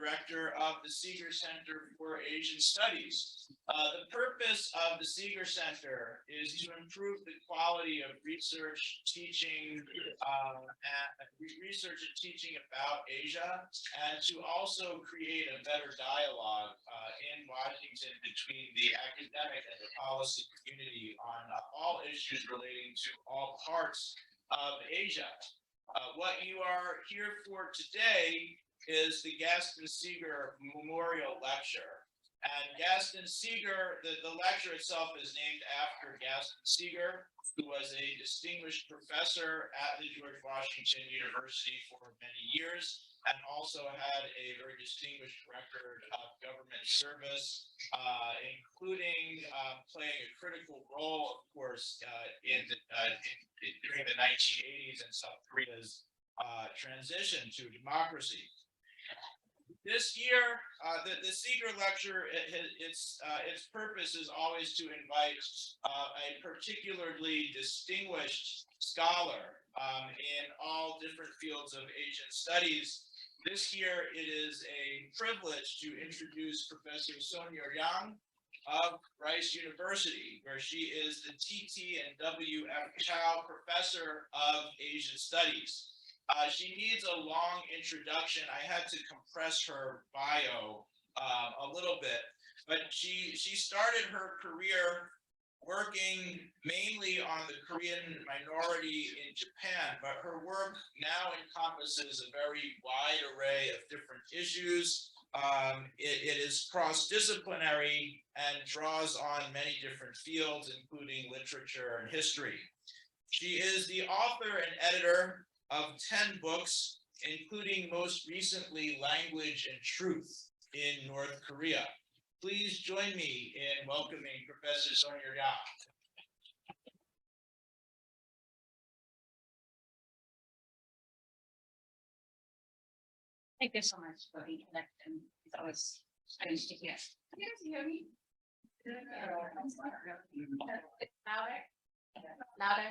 director of the Sigur Center for Asian Studies. The purpose of the Sigur Center is to improve the quality of research, teaching, research and teaching about Asia, and to also create a better dialogue in Washington between the academic and the policy community on all issues relating to all parts of Asia. What you are here for today is the Gaston Sigur Memorial Lecture. And Gaston Sigur, the lecture itself is named after Gaston Sigur, who was a distinguished professor at the George Washington University for many years, and also had a very distinguished record of government service, including playing a critical role, of course, during the 1980s and South Korea's transition to democracy. This year, the Sigur Lecture, its purpose is always to invite a particularly distinguished scholar in all different fields of Asian studies. This year, it is a privilege to introduce Professor Sonia Yang of Rice University, where she is the T.T. and W.F. Chow Professor of Asian Studies. She needs a long introduction. I had to compress her bio a little bit, but she started her career working mainly on the Korean minority in Japan, but her work now encompasses a very wide array of different issues. It is cross-disciplinary and draws on many different fields, including literature and history. She is the author and editor of 10 books, including most recently Language and Truth in North Korea. Please join me in welcoming Professor Sonia Yang. Thank you so much for the introduction. It's always strange to hear. Can you guys hear me? Louder? Louder?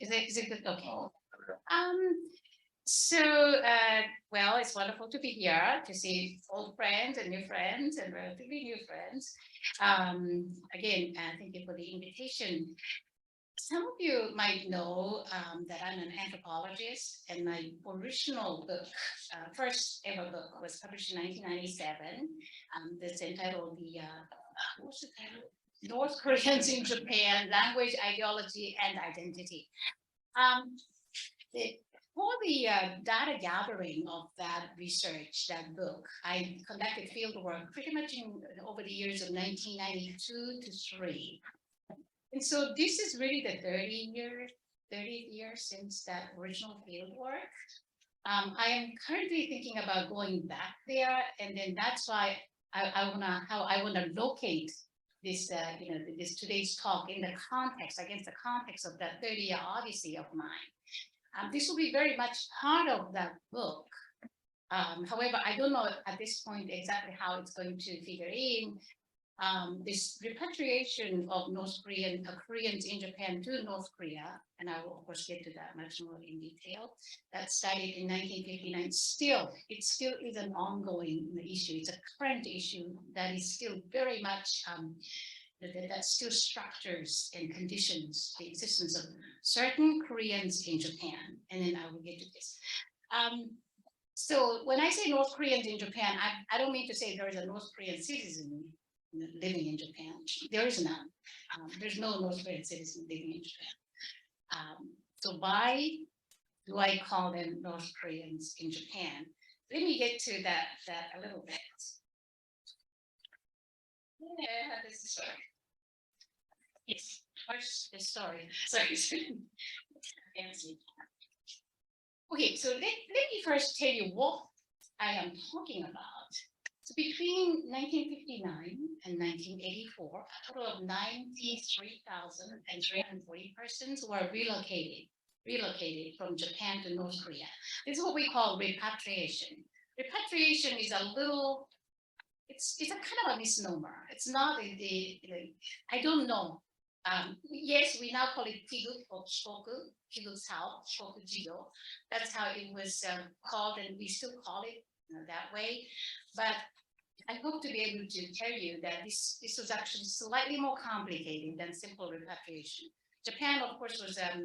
Is it good? Okay. Well, it's wonderful to be here to see old friends and new friends and relatively new friends. Again, thank you for the invitation. Some of you might know that I'm an anthropologist, and my original book, first ever book, was published in 1997. That's entitled what's the title? North Koreans in Japan, Language, Ideology, and Identity. For the data gathering of that research, that book, I conducted field work pretty much over the years of 1992 to 3. And so this is really the 30th year since that original field work. I am currently thinking about going back there, and then that's why I wanna locate this, this today's talk in the context, against the context of that 30-year odyssey of mine. This will be very much part of that book. However, I don't know at this point exactly how it's going to figure in. This repatriation of Koreans in Japan to North Korea, and I will of course get to that much more in detail. That started in 1959. It still is an ongoing issue. It's a current issue that is still very much that still structures and conditions the existence of certain Koreans in Japan. And then I will get to this. So when I say North Koreans in Japan, I don't mean to say there is a North Korean citizen living in Japan. There is none. There's no North Korean citizen living in Japan. So why do I call them North Koreans in Japan? Let me get to that a little bit. Yeah, this is sorry. Yes, first the story. Sorry. Fancy. Okay, so let me first tell you what I am talking about. So between 1959 and 1984, a total of 93,340 persons were relocated from Japan to North Korea. This is what we call repatriation. Repatriation is a little, it's a kind of a misnomer. It's not I don't know. Yes, we now call it Kigu or Shoku, Kigu Sao, Shoku Jido. That's how it was called, and we still call it that way. But I hope to be able to tell you that this was actually slightly more complicated than simple repatriation. Japan, of course, was had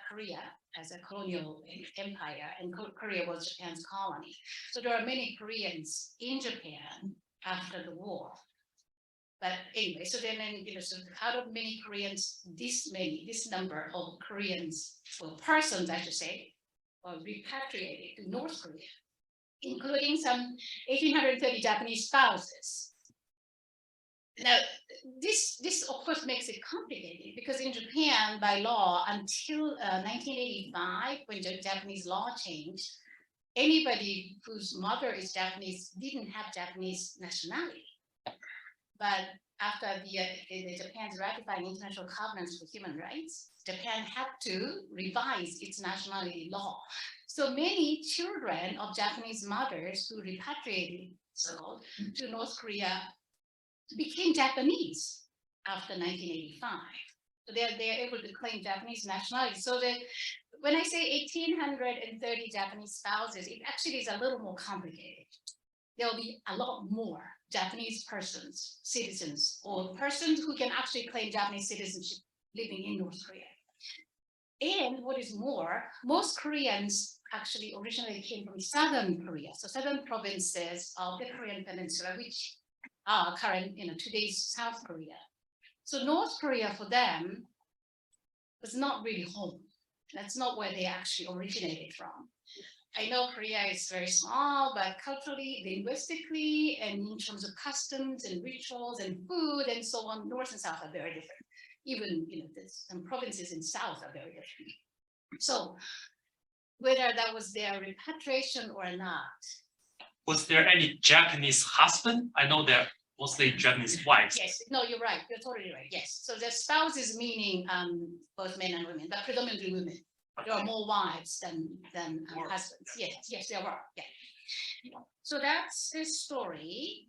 Korea as a colonial empire, and Korea was Japan's colony. So there are many Koreans in Japan after the war. But anyway, so then, so out of many Koreans, this number of Koreans, well, persons, I should say, were repatriated to North Korea, including some 1,830 Japanese spouses. Now, this of course makes it complicated because in Japan, by law, until 1985, when the Japanese law changed, anybody whose mother is Japanese didn't have Japanese nationality. But after the Japan's ratifying international covenants for human rights, Japan had to revise its nationality law. So many children of Japanese mothers who repatriated to North Korea became Japanese after 1985. So they're able to claim Japanese nationality. So that when I say 1,830 Japanese spouses, it actually is a little more complicated. There'll be a lot more Japanese persons, citizens, or persons who can actually claim Japanese citizenship living in North Korea. And what is more, most Koreans actually originally came from Southern Korea, so southern provinces of the Korean Peninsula, which are current, today's South Korea. So North Korea for them was not really home. That's not where they actually originated from. I know Korea is very small, but culturally, linguistically, and in terms of customs and rituals and food and so on, North and South are very different. Even, some provinces in South are very different. So whether that was their repatriation or not. Was there any Japanese husband? I know there mostly Japanese wives. Yes, no, you're right. You're totally right. Yes. So the spouses meaning both men and women, but predominantly women. There are more wives than husbands. Yes, there were. Yeah. So that's the story.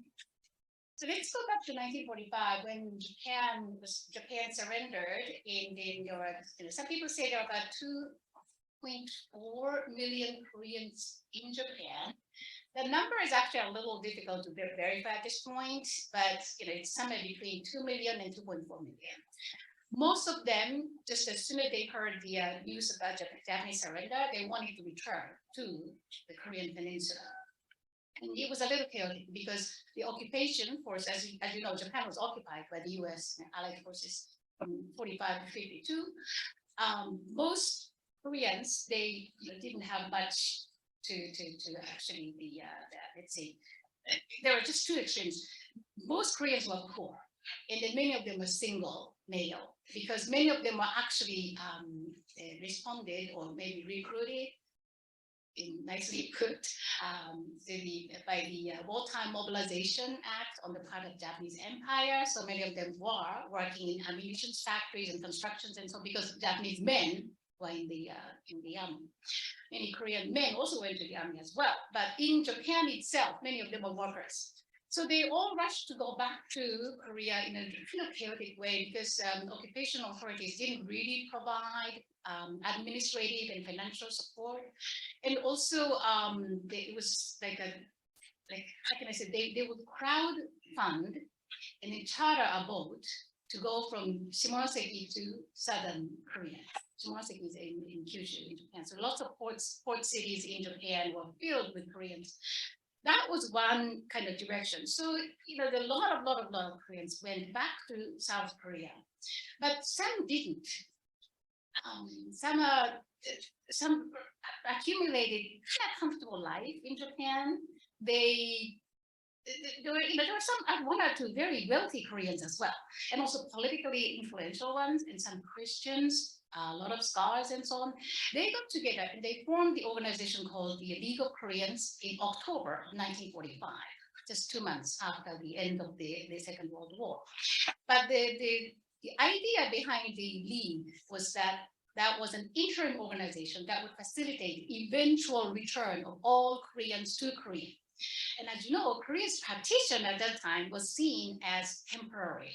So let's go back to 1945 when Japan surrendered, and then there were, some people say there are about 2.4 million Koreans in Japan. The number is actually a little difficult to verify at this point, but it's somewhere between 2 million and 2.4 million. Most of them, just as soon as they heard the news about Japanese surrender, they wanted to return to the Korean Peninsula. And it was a little chaotic because the occupation force, as you know, Japan was occupied by the US and Allied forces from 45 to 52. Most Koreans, they didn't have much to actually let's see, there were just two extremes. Most Koreans were poor, and then many of them were single male, because many of them were actually responded or maybe recruited, nicely put, by the Wartime Mobilization Act on the part of Japanese Empire. So many of them were working in ammunition factories and constructions, and so because Japanese men were in the army. Many Korean men also went to the army as well. But in Japan itself, many of them were workers. So they all rushed to go back to Korea in a chaotic way because occupational authorities didn't really provide administrative and financial support. And also it was like how can I say, they would crowd fund and then charter a boat to go from Shimonoseki to southern Korea. Shimonoseki is in Kyushu in Japan. So lots of port cities in Japan were filled with Koreans. That was one kind of direction. So, a lot of Koreans went back to South Korea, but some didn't. Some accumulated a comfortable life in Japan. There were one or two very wealthy Koreans as well, and also politically influential ones, and some Christians, a lot of scholars and so on. They got together and they formed the organization called the League of Koreans in October of 1945, just 2 months after the end of the Second World War. But the idea behind the League was that was an interim organization that would facilitate eventual return of all Koreans to Korea. And as you know, Korea's partition at that time was seen as temporary.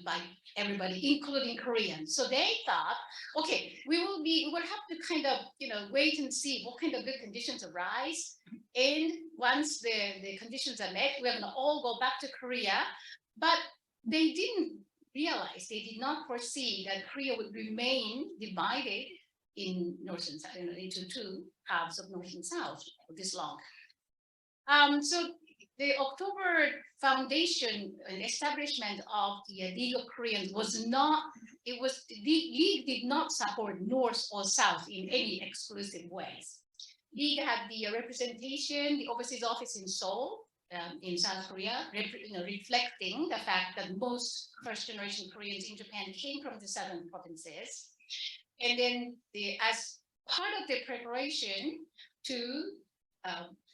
by everybody, including Koreans. So they thought, okay, we will have to kind of, wait and see what kind of good conditions arise. And once the conditions are met, we're going to all go back to Korea. But they didn't realize, they did not foresee that Korea would remain divided in North and South, into two halves of North and South for this long. So the October foundation and establishment of the League of Koreans was not, the League did not support North or South in any exclusive ways. League had the representation, the overseas office in Seoul, in South Korea, reflecting the fact that most first generation Koreans in Japan came from the southern provinces. And then as part of the preparation to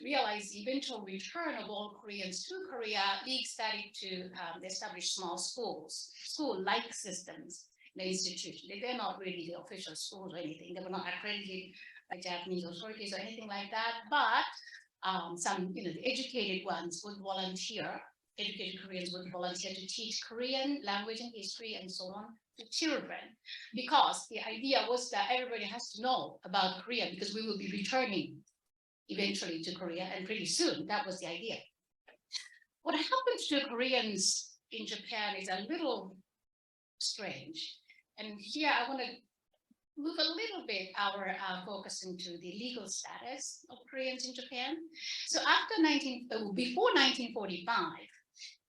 realize the eventual return of all Koreans to Korea, League started to establish small schools, school-like systems, the institution. They're not really the official schools or anything. They were not accredited by Japanese authorities or anything like that. But some, the educated ones would volunteer. Educated Koreans would volunteer to teach Korean language and history and so on to children, because the idea was that everybody has to know about Korea because we will be returning eventually to Korea, and pretty soon. That was the idea. What happened to Koreans in Japan is a little strange. And here I want to move a little bit our focus into the legal status of Koreans in Japan. So before 1945,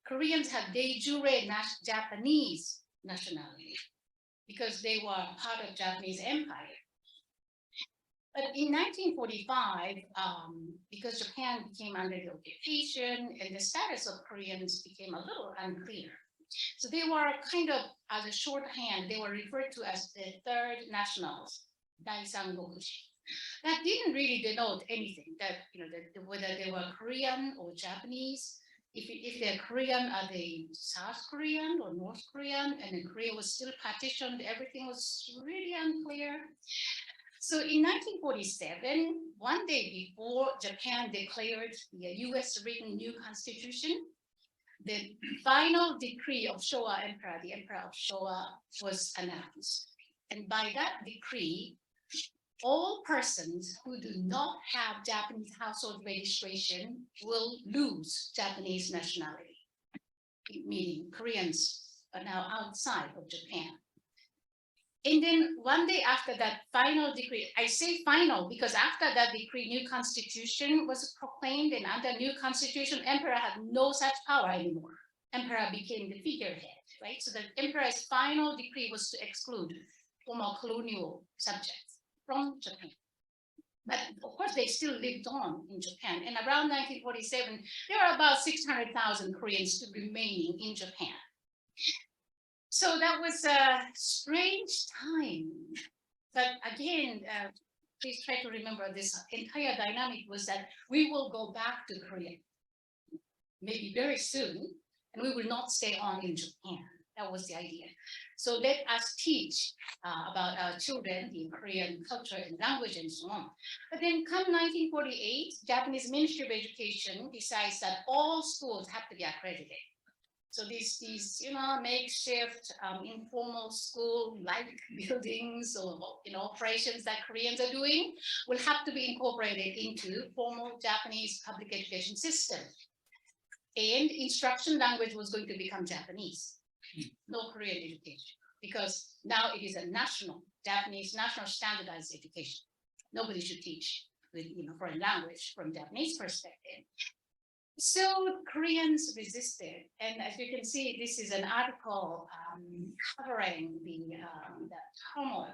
Koreans had de jure Japanese nationality because they were part of Japanese Empire. But in 1945, because Japan became under the occupation and the status of Koreans became a little unclear. So they were kind of, as a shorthand, they were referred to as the third nationals, Daisanggokuji. That didn't really denote anything, that, whether they were Korean or Japanese. If they're Korean, are they South Korean or North Korean? And then Korea was still partitioned, everything was really unclear. So in 1947, one day before Japan declared the US written new constitution, the final decree of Showa Emperor, the Emperor of Showa, was announced. And by that decree, all persons who do not have Japanese household registration will lose Japanese nationality, meaning Koreans are now outside of Japan. And then one day after that final decree, I say final because after that decree, new constitution was proclaimed, and under new constitution, emperor had no such power anymore. Emperor became the figurehead, right? So the emperor's final decree was to exclude former colonial subjects from Japan. But of course, they still lived on in Japan. And around 1947, there were about 600,000 Koreans still remaining in Japan. So that was a strange time. But again, please try to remember this entire dynamic was that we will go back to Korea, maybe very soon, and we will not stay on in Japan. That was the idea. So let us teach about our children the Korean culture and language and so on. But then come 1948, Japanese Ministry of Education decides that all schools have to be accredited. So these makeshift informal school-like buildings or operations that Koreans are doing will have to be incorporated into formal Japanese public education system. And instruction language was going to become Japanese, no Korean education, because now it is a Japanese national standardized education. Nobody should teach with foreign language from Japanese perspective. So Koreans resisted, and as you can see, this is an article covering the turmoil.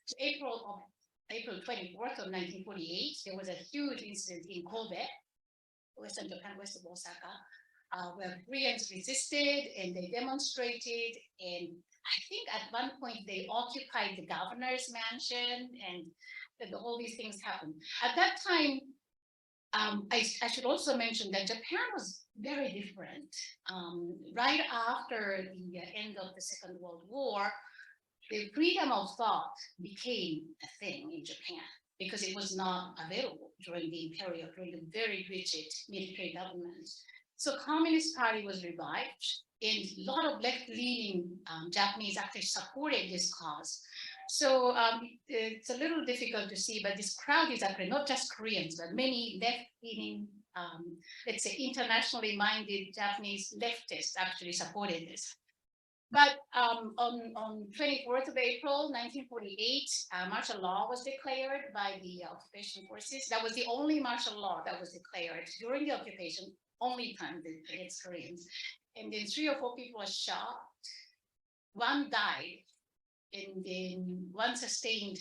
So April 24th of 1948, there was a huge incident in Kobe, Western Japan, west of Osaka, where Koreans resisted and they demonstrated, and I think at one point they occupied the governor's mansion, and all these things happened. At that time, I should also mention that Japan was very different. Right after the end of the Second World War, the freedom of thought became a thing in Japan because it was not available during the very rigid military government. So Communist Party was revived, and a lot of left-leaning Japanese actually supported this cause. So it's a little difficult to see, but this crowd is actually not just Koreans, but many left-leaning, let's say internationally minded Japanese leftists actually supported this. But on 24th of April, 1948, martial law was declared by the occupation forces. That was the only martial law that was declared during the occupation, only time against Koreans. And then 3 or 4 people were shot. One died, and then one sustained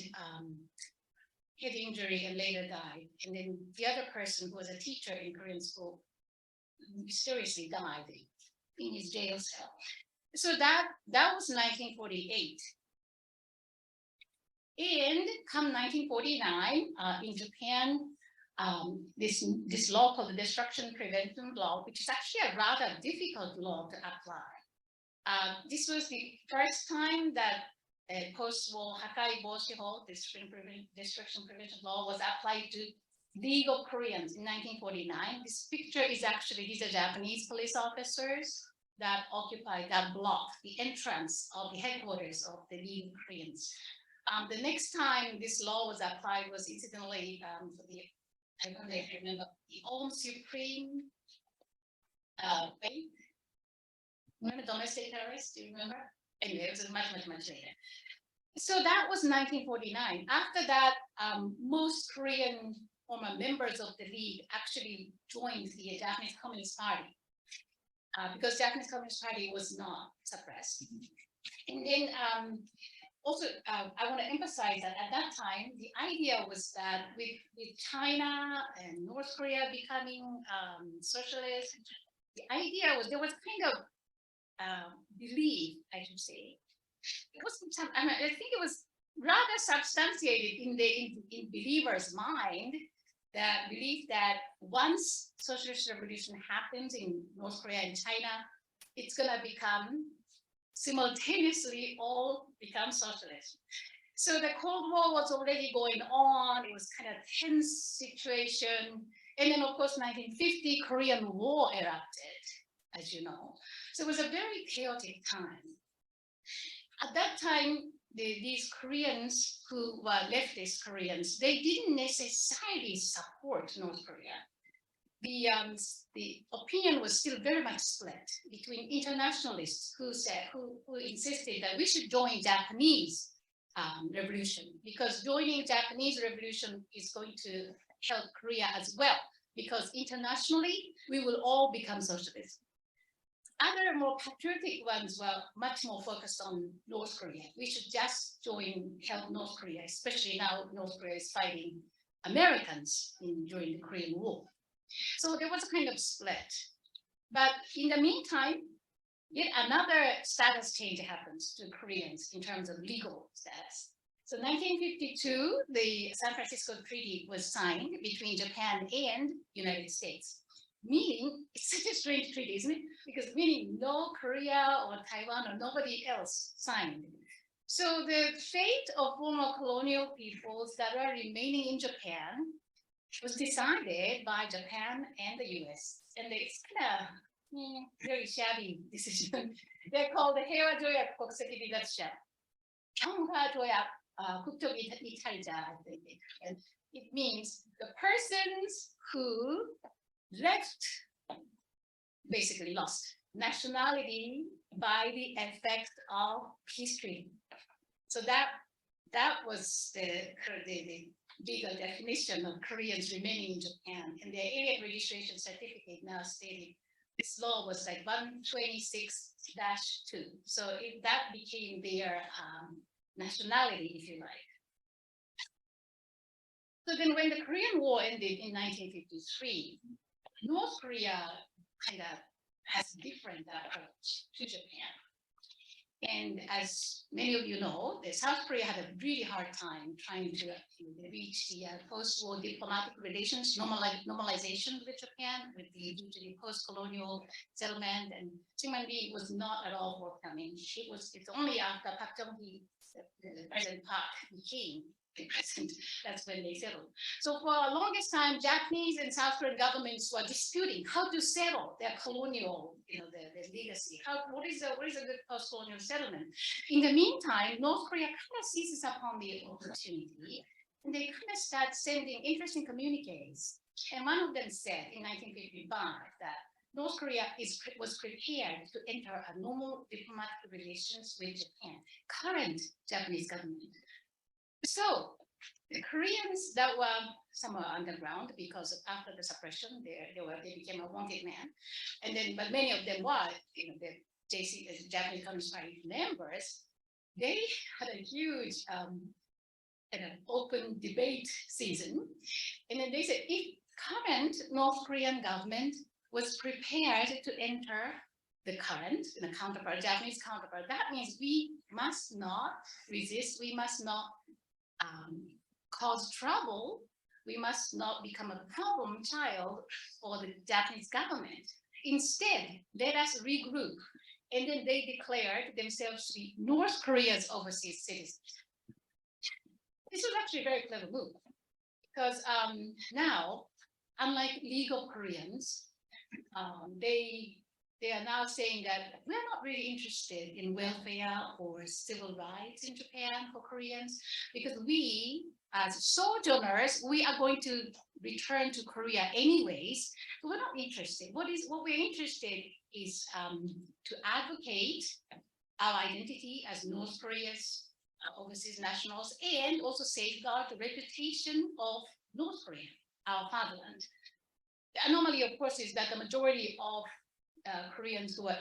head injury and later died. And then the other person, who was a teacher in Korean school, mysteriously died in his jail cell. So that was 1948. And come 1949, in Japan, this law called the Destruction Prevention Law, which is actually a rather difficult law to apply. This was the first time that post-war Hakai Boshiho, Destruction Prevention Law, was applied to legal Koreans in 1949. This picture is actually, these are Japanese police officers that occupied, that blocked the entrance of the headquarters of the legal Koreans. The next time this law was applied was incidentally for the, I don't know if you remember, the Om Supreme faith. Remember domestic terrorists? Do you remember? Anyway, it was much later. So that was 1949. After that, most Korean former members of the League actually joined the Japanese Communist Party because Japanese Communist Party was not suppressed. And then also, I want to emphasize that at that time, the idea was that with China and North Korea becoming socialist, the idea was there was kind of belief, I should say. It wasn't some, I think it was rather substantiated in believers' mind, that belief that once socialist revolution happens in North Korea and China, it's gonna become simultaneously all become socialist. So the Cold War was already going on. It was kind of tense situation. And then of course, 1950, Korean War erupted, as you know. So it was a very chaotic time. At that time, these Koreans who were leftist Koreans, they didn't necessarily support North Korea. The opinion was still very much split between internationalists who insisted that we should join Japanese revolution, because joining Japanese revolution is going to help Korea as well, because internationally we will all become socialist. Other more patriotic ones were much more focused on North Korea. We should just help North Korea, especially now North Korea is fighting Americans during the Korean War. So there was a kind of split. But in the meantime, yet another status change happens to Koreans in terms of legal status. So 1952, the San Francisco Treaty was signed between Japan and United States. Meaning, it's such a strange treaty, isn't it? Because meaning no Korea or Taiwan or nobody else signed. So the fate of former colonial peoples that are remaining in Japan was decided by Japan and the US. And it's kind of very shabby decision. They're called the Heiwa Joyak Kokuseki Bigatsuja. Kyonga Joyak Kuktok Italija, I think. And it means the persons who basically lost nationality by the effect of history. So that was the legal definition of Koreans remaining in Japan. And their alien registration certificate now stated this law was like 126-2. So that became their nationality, if you like. So then when the Korean War ended in 1953, North Korea kind of has a different approach to Japan. And as many of you know, the South Korea had a really hard time trying to reach the post-war diplomatic relations, normalization with Japan, due to the post-colonial settlement, and Syngman-rhee was not at all forthcoming. It's only after Park Chung-hee, President Park, became the present, that's when they settled. So for the longest time, Japanese and South Korean governments were disputing how to settle their colonial, their legacy. What is a good post-colonial settlement? In the meantime, North Korea kind of seizes upon the opportunity, and they kind of start sending interesting communiques. And one of them said in 1955 that North Korea was prepared to enter a normal diplomatic relations with Japan, current Japanese government. So the Koreans that were somewhere underground because after the suppression, they became a wanted man, and then but many of them were the JC as Japanese Communist Party members. They had a huge an open debate season, and then they said if current North Korean government was prepared to enter the current counterpart, Japanese counterpart, that means we must not resist, we must not cause trouble, we must not become a problem child for the Japanese government. Instead, let us regroup. And then they declared themselves to be North Korea's overseas citizens. This was actually a very clever move because now, unlike legal Koreans, they are now saying that we're not really interested in welfare or civil rights in Japan for Koreans because we, as sojourners, we are going to return to Korea anyways. So we're not interested. What we're interested is to advocate our identity as North Korea's overseas nationals and also safeguard the reputation of North Korea, our fatherland. The anomaly, of course, is that the majority of Koreans who were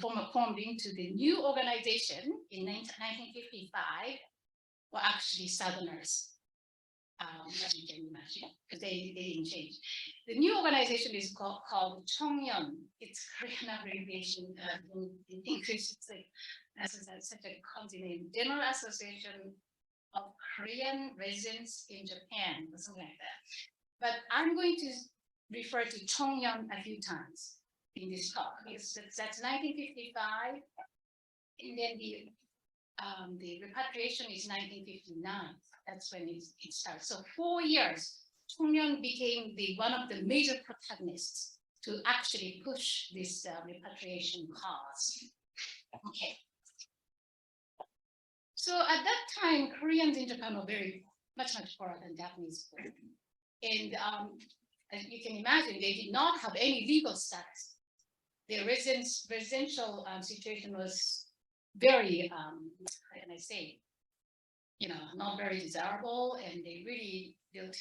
formed into the new organization in 1955 were actually Southerners, as you can imagine, because they didn't change. The new organization is called Chongyeon. It's Korean abbreviation. In English, it's such a clumsy name. General Association of Korean Residents in Japan, or something like that. But I'm going to refer to Chongyeon a few times in this talk. That's 1955, and then the repatriation is 1959. That's when it starts. So 4 years, Chongyeon became one of the major protagonists to actually push this repatriation cause. Okay. So at that time, Koreans in Japan were much poorer than Japanese were. And as you can imagine, they did not have any legal status. Their residential situation was very, how can I say, not very desirable, and they really built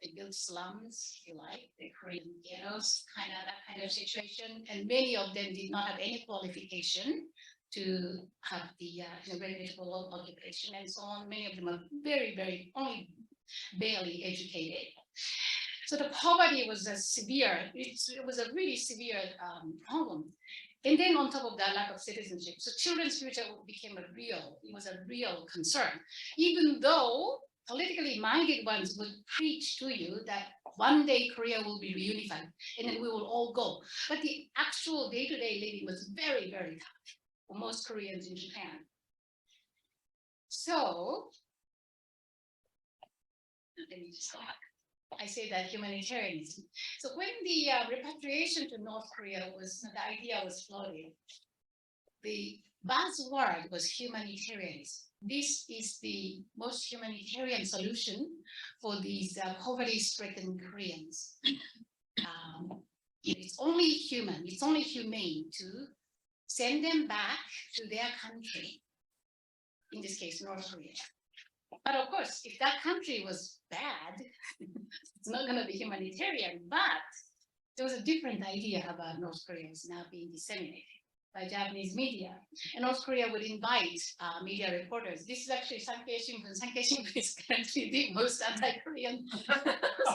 they built slums, if you like, the Korean ghettos, that kind of situation, and many of them did not have any qualification to have the reputable occupation and so on. Many of them are very only barely educated. So the poverty was severe. It was a really severe problem. And then on top of that, lack of citizenship. So children's future became a real concern. Even though politically minded ones would preach to you that one day Korea will be reunified and then we will all go. But the actual day-to-day living was very tough for most Koreans in Japan. So, let me just go back. I say that humanitarianism. So when the repatriation to North Korea the idea was floated, the buzzword was humanitarianism. This is the most humanitarian solution for these poverty-stricken Koreans. It's only human, it's only humane to send them back to their country, in this case, North Korea. But of course, if that country was bad, it's not going to be humanitarian. But there was a different idea about North Korea is now being disseminated by Japanese media. And North Korea would invite media reporters. This is actually Sankei Shimbun. Sankei Shimbun is currently the most anti-Korean.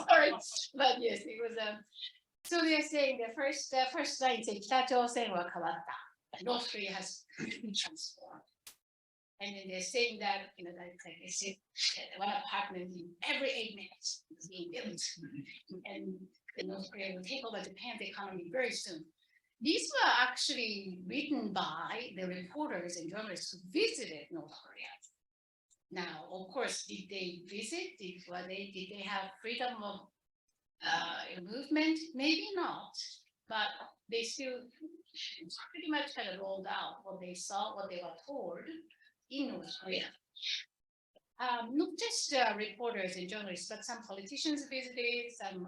Sorry, but yes, it was. So they're saying the first line says, 北朝鮮は変わった. North Korea has transformed. And then they're saying that, like they said, one apartment in every 8 minutes is being built. And North Korea will take over Japan's economy very soon. These were actually written by the reporters and journalists who visited North Korea. Now, of course, did they visit? Did they have freedom of movement? Maybe not, but they still pretty much kind of rolled out what they saw, what they were told in North Korea. Not just reporters and journalists, but some politicians visited, some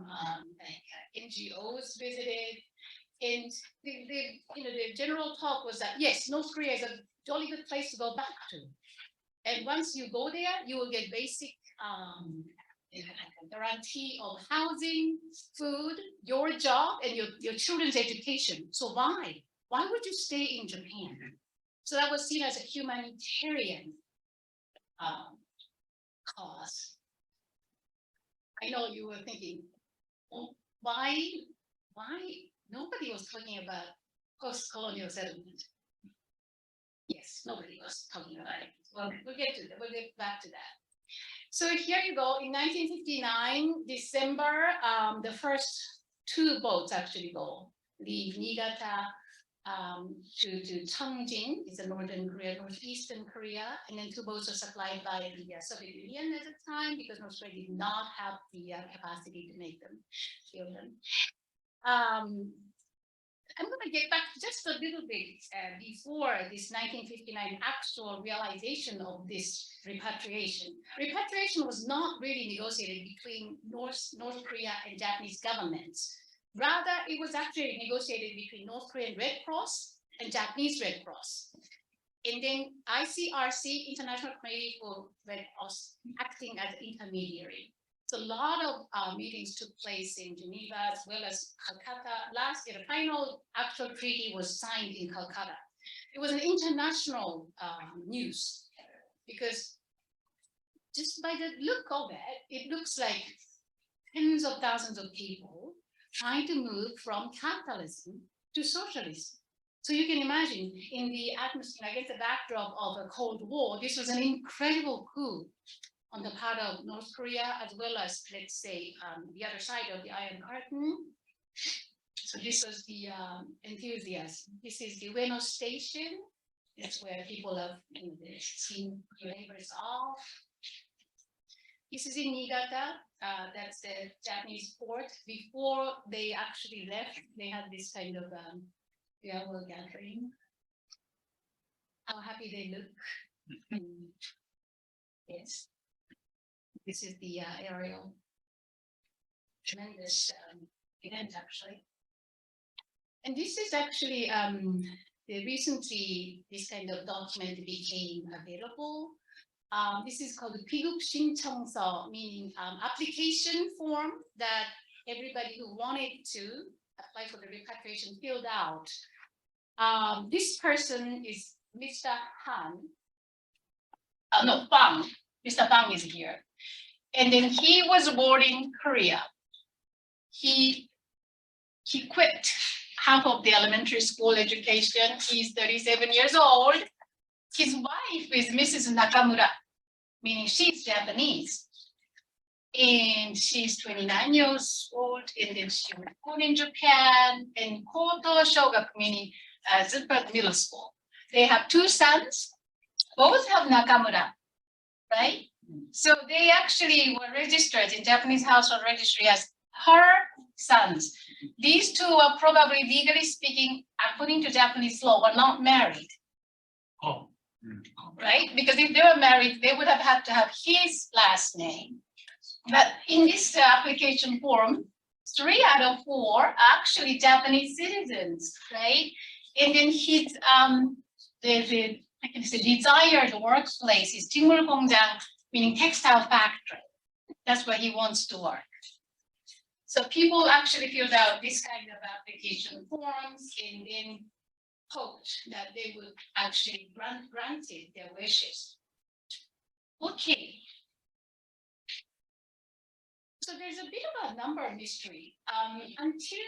NGOs visited, and the general talk was that yes, North Korea is a jolly good place to go back to, and once you go there, you will get basic guarantee of housing, food, your job, and your children's education. So why would you stay in Japan? So that was seen as a humanitarian cause. I know you were thinking, well, why nobody was talking about post-colonial settlement? Yes, nobody was talking about it. Well, we'll get back to that. So here you go. In 1959, December, the first two boats actually go. Leave Niigata to Cheongjin, it's a northern Korea, northeastern Korea, and then two boats are supplied by the Soviet Union at the time because North Korea did not have the capacity to make them, build them. I'm going to get back just a little bit before this 1959 actual realization of this repatriation. Repatriation was not really negotiated between North Korea and Japanese governments. Rather, it was actually negotiated between North Korean Red Cross and Japanese Red Cross. And then ICRC, International Committee for Red Cross, acting as intermediary. So a lot of meetings took place in Geneva as well as Calcutta. Last year, the final actual treaty was signed in Calcutta. It was an international news because just by the look of it, it looks like tens of thousands of people trying to move from capitalism to socialism. So you can imagine in the atmosphere, against the backdrop of a Cold War, this was an incredible coup on the part of North Korea, as well as, let's say, the other side of the Iron Curtain. So this was the enthusiasm. This is the Ueno Station. That's where people have seen labors off. This is in Niigata. That's the Japanese port. Before they actually left, they had this kind of farewell gathering. How happy they look. Yes. This is the aerial. Tremendous event, actually. And this is actually recently this kind of document became available. This is called the Piguk Shincheongso, meaning application form that everybody who wanted to apply for the repatriation filled out. This person is Mr. Han. No, Bang. Mr. Bang is here. And then he was born in Korea. He quit half of the elementary school education. He's 37 years old. His wife is Mrs. Nakamura, meaning she's Japanese. And she's 29 years old, and then she was born in Japan, in Koto Shogak, meaning Zuppert Middle School. They have two sons, both have Nakamura, right? So they actually were registered in Japanese household registry as her sons. These two are probably, legally speaking, according to Japanese law, were not married. Oh. Right? Because if they were married, they would have had to have his last name. But in this application form, 3 out of 4 are actually Japanese citizens, right? And then his the desired workplace is Jingul Gongjang, meaning textile factory. That's where he wants to work. So people actually filled out this kind of application forms and then hoped that they would actually granted their wishes. Okay. So there's a bit of a number mystery. Until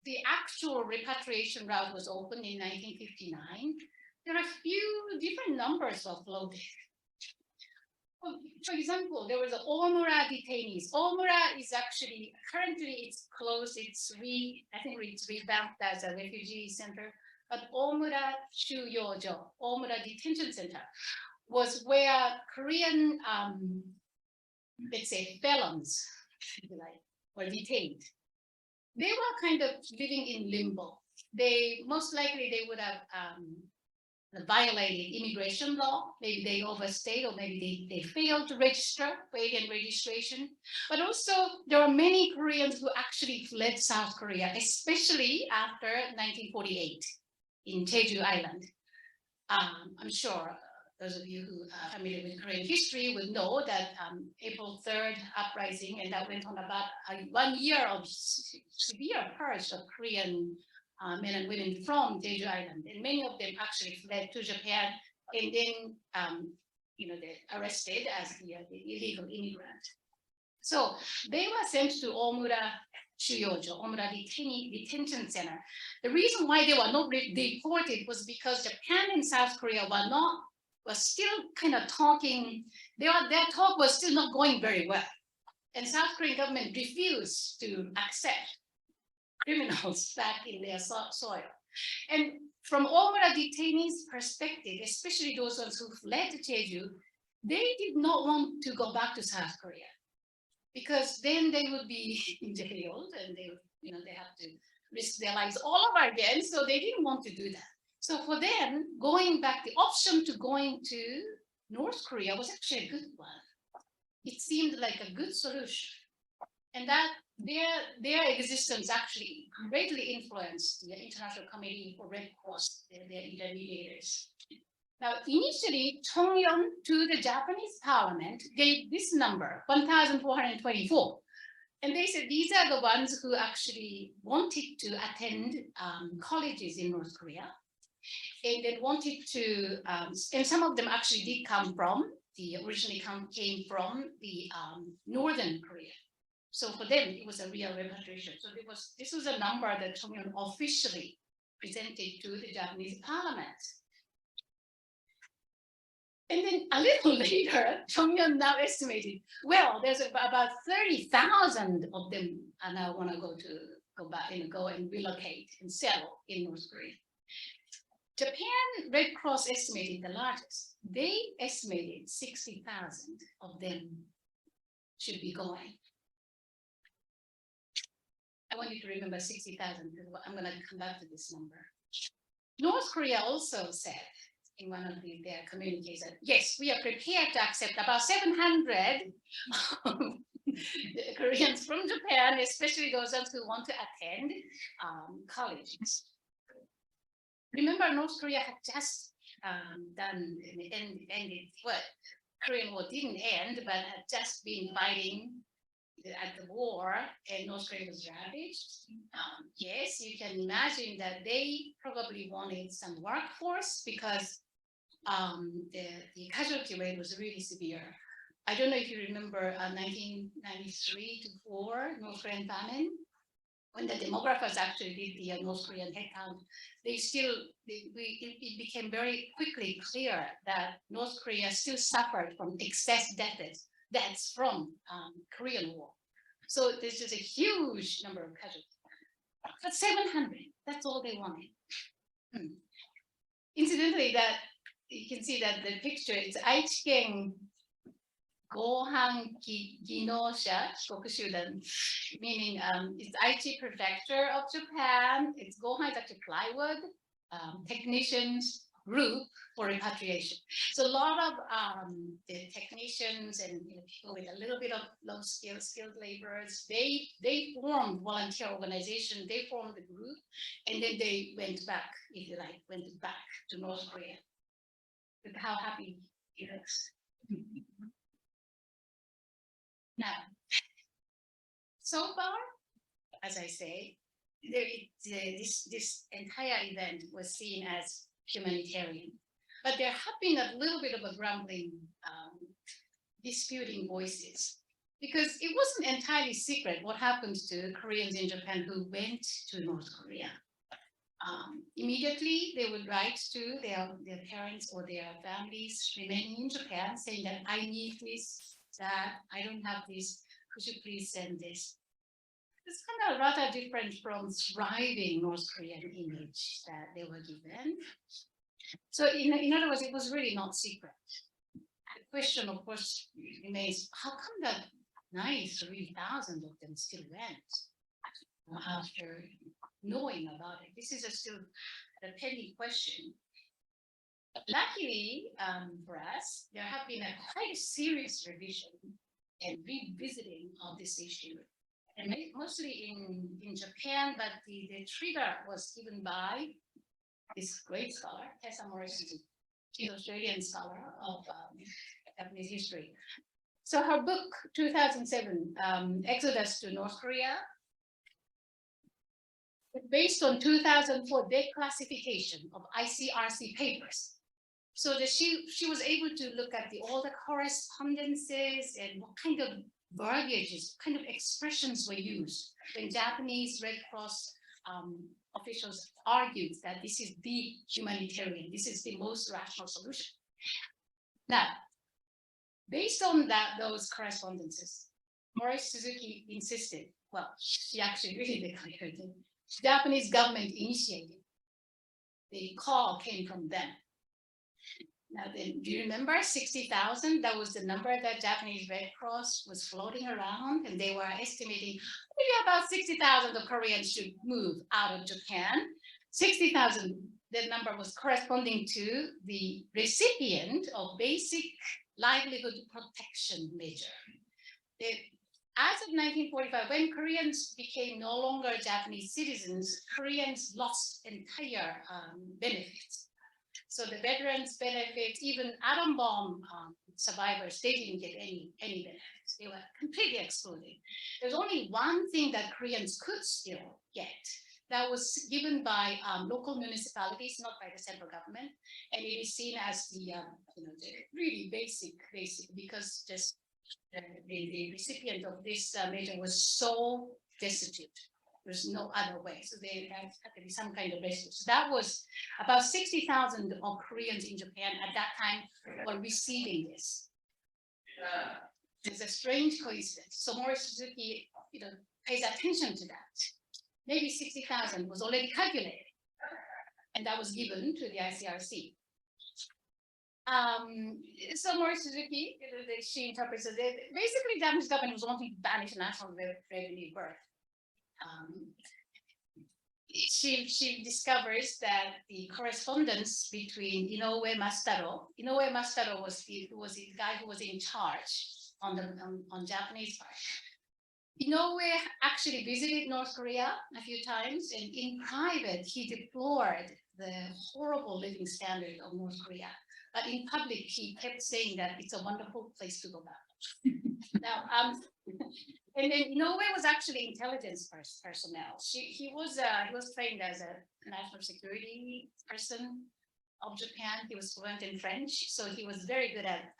the actual repatriation route was opened in 1959, there are a few different numbers of floated. For example, there was the Omura detainees. Omura is actually, currently it's closed, I think it's revamped as a refugee center, but Omura Shuyojo, Omura Detention Center, was where Korean, let's say, felons, if you like, were detained. They were kind of living in limbo. They most likely they would have violated immigration law. Maybe they overstayed, or maybe they failed to register for alien registration. But also there are many Koreans who actually fled South Korea, especially after 1948 in Jeju Island. I'm sure those of you who are familiar with Korean history would know that April 3rd uprising, and that went on about 1 year of severe purge of Korean men and women from Jeju Island, and many of them actually fled to Japan, and then they're arrested as the illegal immigrant. So they were sent to Omura Shuyojo, Omura Detention Center. The reason why they were not deported was because Japan and South Korea was still kind of talking. Their talk was still not going very well, and South Korean government refused to accept criminals back in their soil. And from Omura detainees' perspective, especially those ones who fled to Jeju, they did not want to go back to South Korea, because then they would be jailed and they have to risk their lives all over again. So they didn't want to do that. So for them, going back, the option to going to North Korea was actually a good one. It seemed like a good solution. And that their existence actually greatly influenced the International Committee for Red Cross, their intermediators. Now, initially, Chongyeon to the Japanese parliament gave this number, 1,424. And they said these are the ones who actually wanted to attend colleges in North Korea. And they wanted to, and some of them actually did come from, originally came from the Northern Korea. So for them, it was a real repatriation. So this was a number that Chongyeon officially presented to the Japanese parliament. And then a little later, Chongyeon now estimated, well, there's about 30,000 of them are now want to go back and go and relocate and settle in North Korea. Japan Red Cross estimated the largest. They estimated 60,000 of them should be going. I want you to remember 60,000 because I'm going to come back to this number. North Korea also said in one of their communiques that, yes, we are prepared to accept about 700 Koreans from Japan, especially those who want to attend colleges. Remember, North Korea had just ended, what, Korean War didn't end, but had just been fighting at the war, and North Korea was ravaged. Yes, you can imagine that they probably wanted some workforce because the casualty rate was really severe. I don't know if you remember 1993 to 4 North Korean famine, when the demographers actually did the North Korean headcount. It became very quickly clear that North Korea still suffered from excess deaths from Korean War. So there's just a huge number of casualties. But 700, that's all they wanted. Incidentally, that you can see that the picture is Aichiken Gohan Ginosha Shikokushudan, meaning it's Aichi Prefecture of Japan. It's Gohan is actually plywood technicians group for repatriation. So a lot of the technicians and people with a little bit of low skilled laborers, they formed volunteer organization, they formed the group, and then they went back, if you like, went back to North Korea. Look how happy he looks. Now, so far, as I say, this entire event was seen as humanitarian, but there have been a little bit of a grumbling, disputing voices, because it wasn't entirely secret what happened to Koreans in Japan who went to North Korea. Immediately, they would write to their parents or their families remaining in Japan saying that I need this, that I don't have this, could you please send this? It's kind of rather different from thriving North Korean image that they were given. So in other words, it was really not secret. question, of course, remains, how come that 93,000 of them still went after knowing about it? This is still a penny question. Luckily, for us, there have been a quite serious revision and revisiting of this issue, and mostly in Japan, but the trigger was given by this great scholar, Tessa Morris. She's an Australian scholar of Japanese history. So her book, 2007, Exodus to North Korea, based on 2004 declassification of ICRC papers. So that she was able to look at all the correspondences and what kind of verbiages, what kind of expressions were used when Japanese Red Cross officials argued that this is the humanitarian, this is the most rational solution. Now, based on those correspondences, Morris Suzuki insisted, well, she actually really declared it, Japanese government initiated. The call came from them. Now, then, do you remember 60,000? That was the number that Japanese Red Cross was floating around, and they were estimating maybe about 60,000 of Koreans should move out of Japan. 60,000, that number was corresponding to the recipient of basic livelihood protection measure. As of 1945, when Koreans became no longer Japanese citizens, Koreans lost entire benefits. So the veterans benefits, even atom bomb survivors, they didn't get any benefits. They were completely excluded. There's only one thing that Koreans could still get that was given by local municipalities, not by the central government, and it is seen as the the really basic, because just the recipient of this measure was so destitute. There's no other way. So they had to be some kind of rescue. So that was about 60,000 of Koreans in Japan at that time were receiving this. It's a strange coincidence. So Morris Suzuki, pays attention to that. Maybe 60,000 was already calculated, and that was given to the ICRC. So Morris Suzuki, she interprets it. Basically, Japanese government was wanting to banish national revenue birth. She discovers that the correspondence between Inoue Masataro was the guy who was in charge on Japanese part. Inoue actually visited North Korea a few times, and in private he deplored the horrible living standard of North Korea. But in public, he kept saying that it's a wonderful place to go back. Now, and then Inoue was actually intelligence personnel. He was trained as a national security person of Japan. He was fluent in French, so he was very good at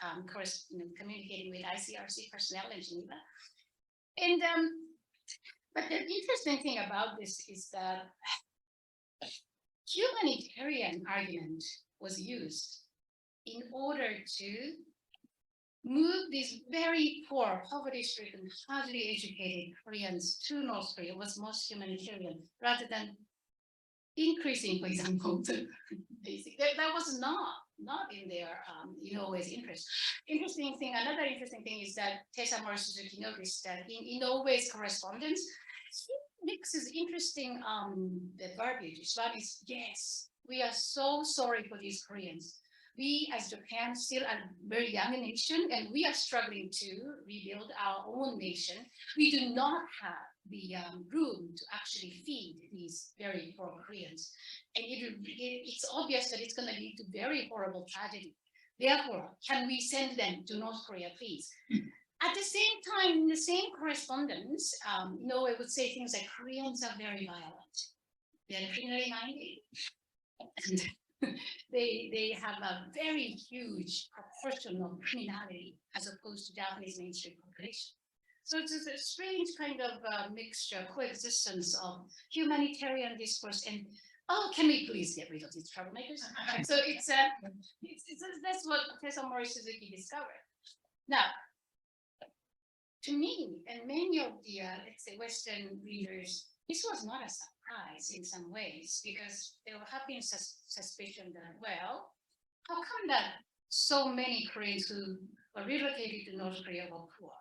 communicating with ICRC personnel in Geneva. And but the interesting thing about this is that humanitarian argument was used in order to move these very poor, poverty-stricken, hardly educated Koreans to North Korea was most humanitarian, rather than increasing, for example, the basic. That was not in their Inoue's interest. Another interesting thing is that Tessa Morris Suzuki noticed that in Inoue's correspondence, he mixes interesting the verbiage. One is, yes, we are so sorry for these Koreans. We, as Japan, still a very young nation, and we are struggling to rebuild our own nation. We do not have the room to actually feed these very poor Koreans. And it's obvious that it's going to lead to very horrible tragedy. Therefore, can we send them to North Korea, please? At the same time, in the same correspondence, I would say things like Koreans are very violent. They're criminally minded. And they have a very huge proportion of criminality as opposed to Japanese mainstream population. So it's a strange kind of mixture, coexistence of humanitarian discourse and, oh, can we please get rid of these troublemakers? So that's what Tessa Morris Suzuki discovered. Now, to me and many of the, let's say, Western readers, this was not a surprise in some ways, because there have been suspicion that, well, how come that so many Koreans who were relocated to North Korea were poor.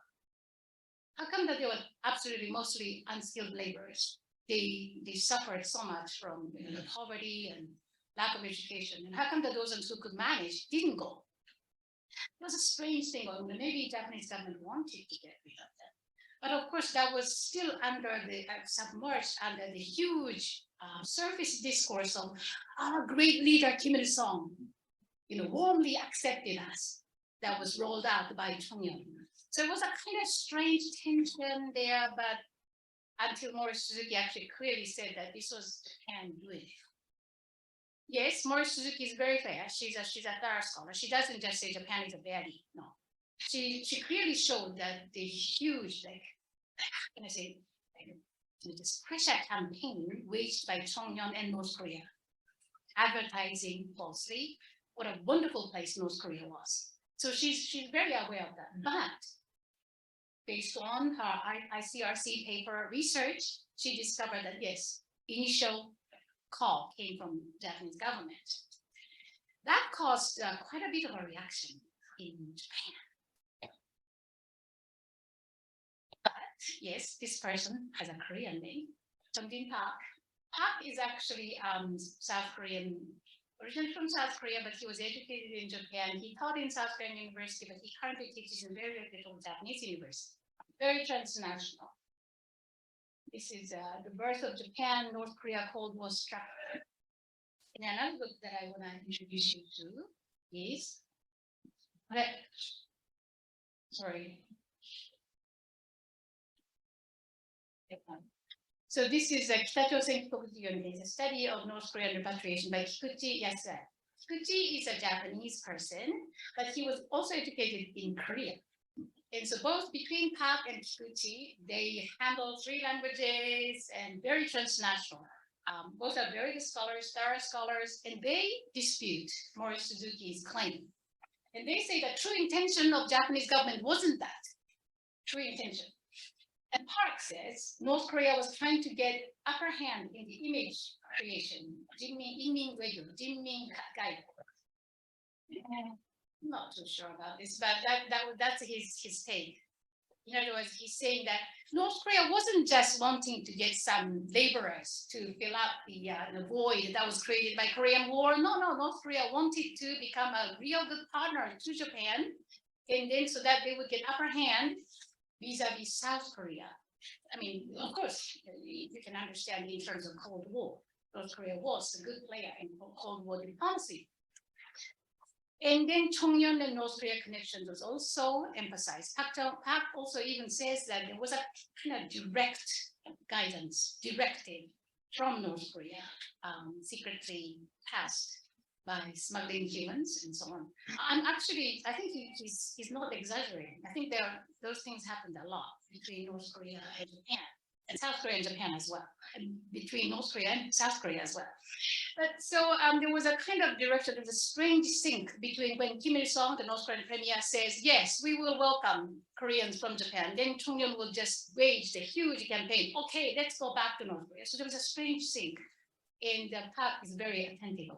How come that they were absolutely mostly unskilled laborers? They suffered so much from the poverty and lack of education. And how come that those who could manage didn't go? It was a strange thing, or maybe Japanese government wanted to get rid of them. But of course, that was still under the submerged under the huge surface discourse of our great leader Kim Il Sung, warmly accepted us. That was rolled out by Chongyun. So it was a kind of strange tension there, but until Morris Suzuki actually clearly said that this was Japan doing it. Yes, Morris Suzuki is very fair. She's a thorough scholar. She doesn't just say Japan is a baddie. No, she clearly showed that the huge, this pressure campaign waged by Chongyun and North Korea, advertising falsely what a wonderful place North Korea was. So she's very aware of that. But based on her ICRC paper research, she discovered that yes, initial call came from Japanese government. That caused quite a bit of a reaction in Japan. But yes, this person has a Korean name, Jung-jin Park. Park is actually South Korean, originally from South Korea, but he was educated in Japan. He taught in South Korean University, but he currently teaches in very reputable Japanese university. Very transnational. This is the birth of Japan, North Korea, Cold War structure. And another book that I want to introduce you to is, sorry. So this is a Kita-Chosen Kikokuji Yonde, a study of North Korean repatriation by Kikuchi Yasue. Kikuchi is a Japanese person, but he was also educated in Korea. And so both between Park and Kikuchi, they handle 3 languages and very transnational. Both are very good scholars, thorough scholars, and they dispute Morris Suzuki's claim. And they say the true intention of Japanese government wasn't that true intention. And Park says North Korea was trying to get upper hand in the image creation, Jinmin Guide. I'm not too sure about this, but that's his take. In other words, he's saying that North Korea wasn't just wanting to get some laborers to fill up the void that was created by Korean War. No, North Korea wanted to become a real good partner to Japan, and then so that they would get upper hand vis-a-vis South Korea. I mean, of course, you can understand in terms of Cold War. North Korea was a good player in Cold War diplomacy. And then Chongyun and North Korea connection was also emphasized. Park also even says that there was a kind of direct guidance, directive from North Korea, secretly passed by smuggling humans and so on. I think he's not exaggerating. I think those things happened a lot between North Korea and Japan, and South Korea and Japan as well, and between North Korea and South Korea as well. But so there was a kind of direction, there was a strange sync between when Kim Il Sung, the North Korean premier, says, yes, we will welcome Koreans from Japan. Then Chongyun will just wage the huge campaign. Okay, let's go back to North Korea. So there was a strange sync, and Park is very attentive.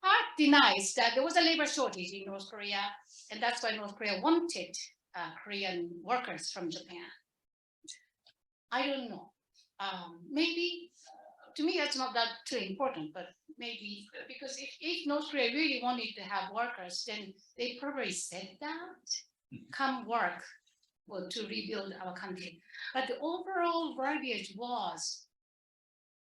Park denies that there was a labor shortage in North Korea, and that's why North Korea wanted Korean workers from Japan. I don't know. Maybe, to me, that's not that too important, but maybe because if North Korea really wanted to have workers, then they probably said that, come work to rebuild our country. But the overall verbiage was,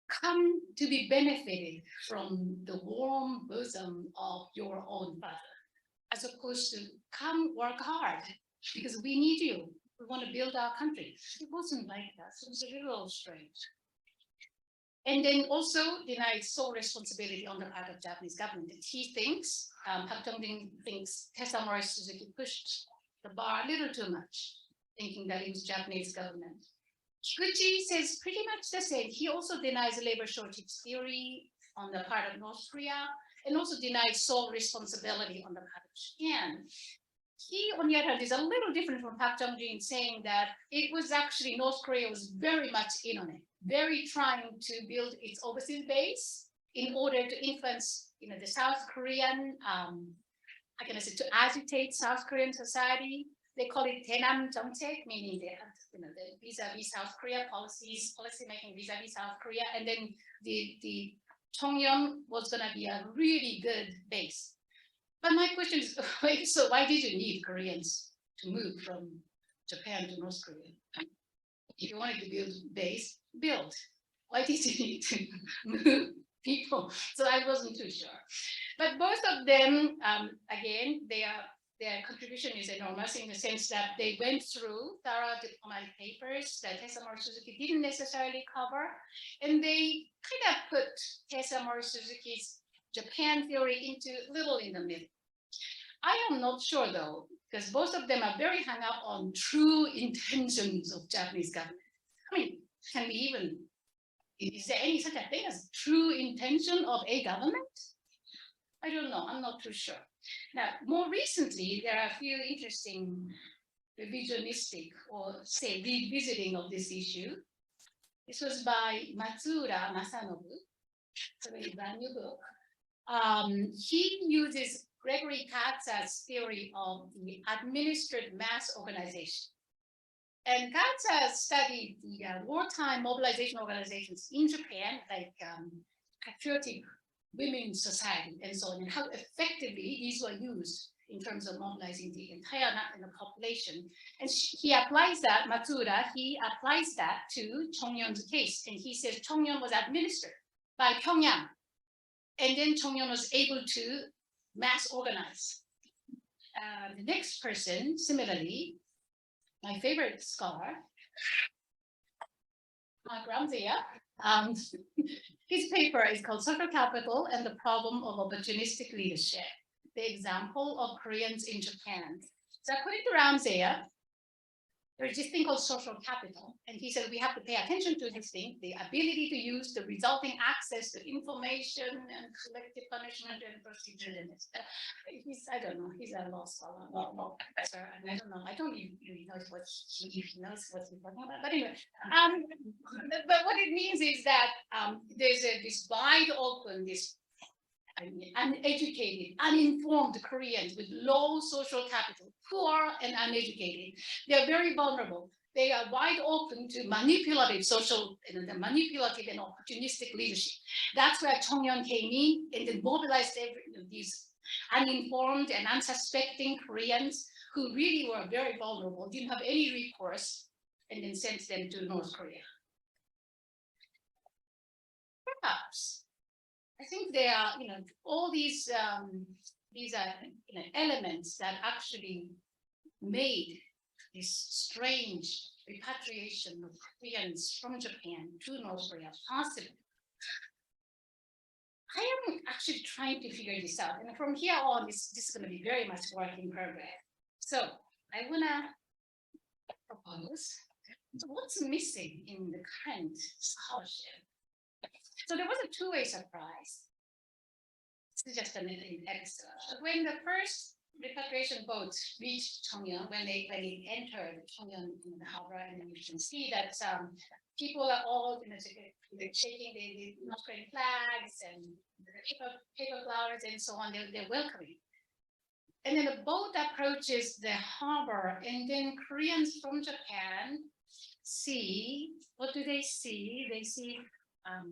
come to be benefited from the warm bosom of your own father, as opposed to come work hard because we need you. We want to build our country. It wasn't like that. So it was a little strange. And then also denied sole responsibility on the part of Japanese government. He thinks, Park Jong-din thinks Tessa Morris Suzuki pushed the bar a little too much, thinking that it was Japanese government. Kikuchi says pretty much the same. He also denies labor shortage theory on the part of North Korea, and also denies sole responsibility on the part of Japan. He, on the other hand, is a little different from Park Jong-jin, saying that it was actually North Korea was very much in on it, very trying to build its overseas base in order to influence, the South Korean how can I say, to agitate South Korean society. They call it Daenam 정책, meaning the vis-a-vis South Korea policy making vis-a-vis South Korea, and then the Cheongyeon was going to be a really good base. But my question is, so why did you need Koreans to move from Japan to North Korea? If you wanted to build base, build. Why did you need to move people? So I wasn't too sure. But both of them, again, their contribution is enormous in the sense that they went through thorough diplomatic papers that Tesamori Suzuki didn't necessarily cover, and they kind of put Tesamori Suzuki's Japan theory into little in the middle. I am not sure though, because both of them are very hung up on true intentions of Japanese government. I mean, can we even, is there any such a thing as true intention of a government? I don't know, I'm not too sure. Now, more recently, there are a few interesting revisionistic or say revisiting of this issue. This was by Matsuura Masanobu, it's a very brand new book. He uses Gregory Katza's theory of the administered mass organization. And Katza studied the wartime mobilization organizations in Japan, like patriotic women's society and so on, and how effectively these were used in terms of mobilizing the entire population. And he applies that, Matsuura, he applies that to Cheongyeon's case. And he says Cheongyeon was administered by Pyongyang. And then Cheongyeon was able to mass organize. The next person, similarly, my favorite scholar, Mark Ramsey, his paper is called Social Capital and the Problem of Opportunistic Leadership, the Example of Koreans in Japan. So according to Ramsey, there's this thing called social capital. And he said we have to pay attention to this thing, the ability to use the resulting access to information and collective punishment and procedure. I don't know, he's a law scholar, law professor, and I don't know, I don't even know what he knows what he's talking about. But anyway, but what it means is that there's this wide open, this uneducated, uninformed Koreans with low social capital, poor and uneducated. They're very vulnerable. They are wide open to manipulative social, manipulative and opportunistic leadership. That's where Cheongyeon came in and then mobilized these uninformed and unsuspecting Koreans who really were very vulnerable, didn't have any recourse, and then sent them to North Korea. Perhaps. I think there are, all these are, elements that actually made this strange repatriation of Koreans from Japan to North Korea possible. I am actually trying to figure this out, and from here on, this is going to be very much work in progress. So I want to propose what's missing in the current scholarship. So there was a two-way surprise. This is just an extra. When the first repatriation boats reached Cheongyeon, when they entered Cheongyeon in the harbor, and you can see that people are all shaking the North Korean flags and paper flowers and so on. They're welcoming. And then the boat approaches the harbor, and then Koreans from Japan see, what do they see? They see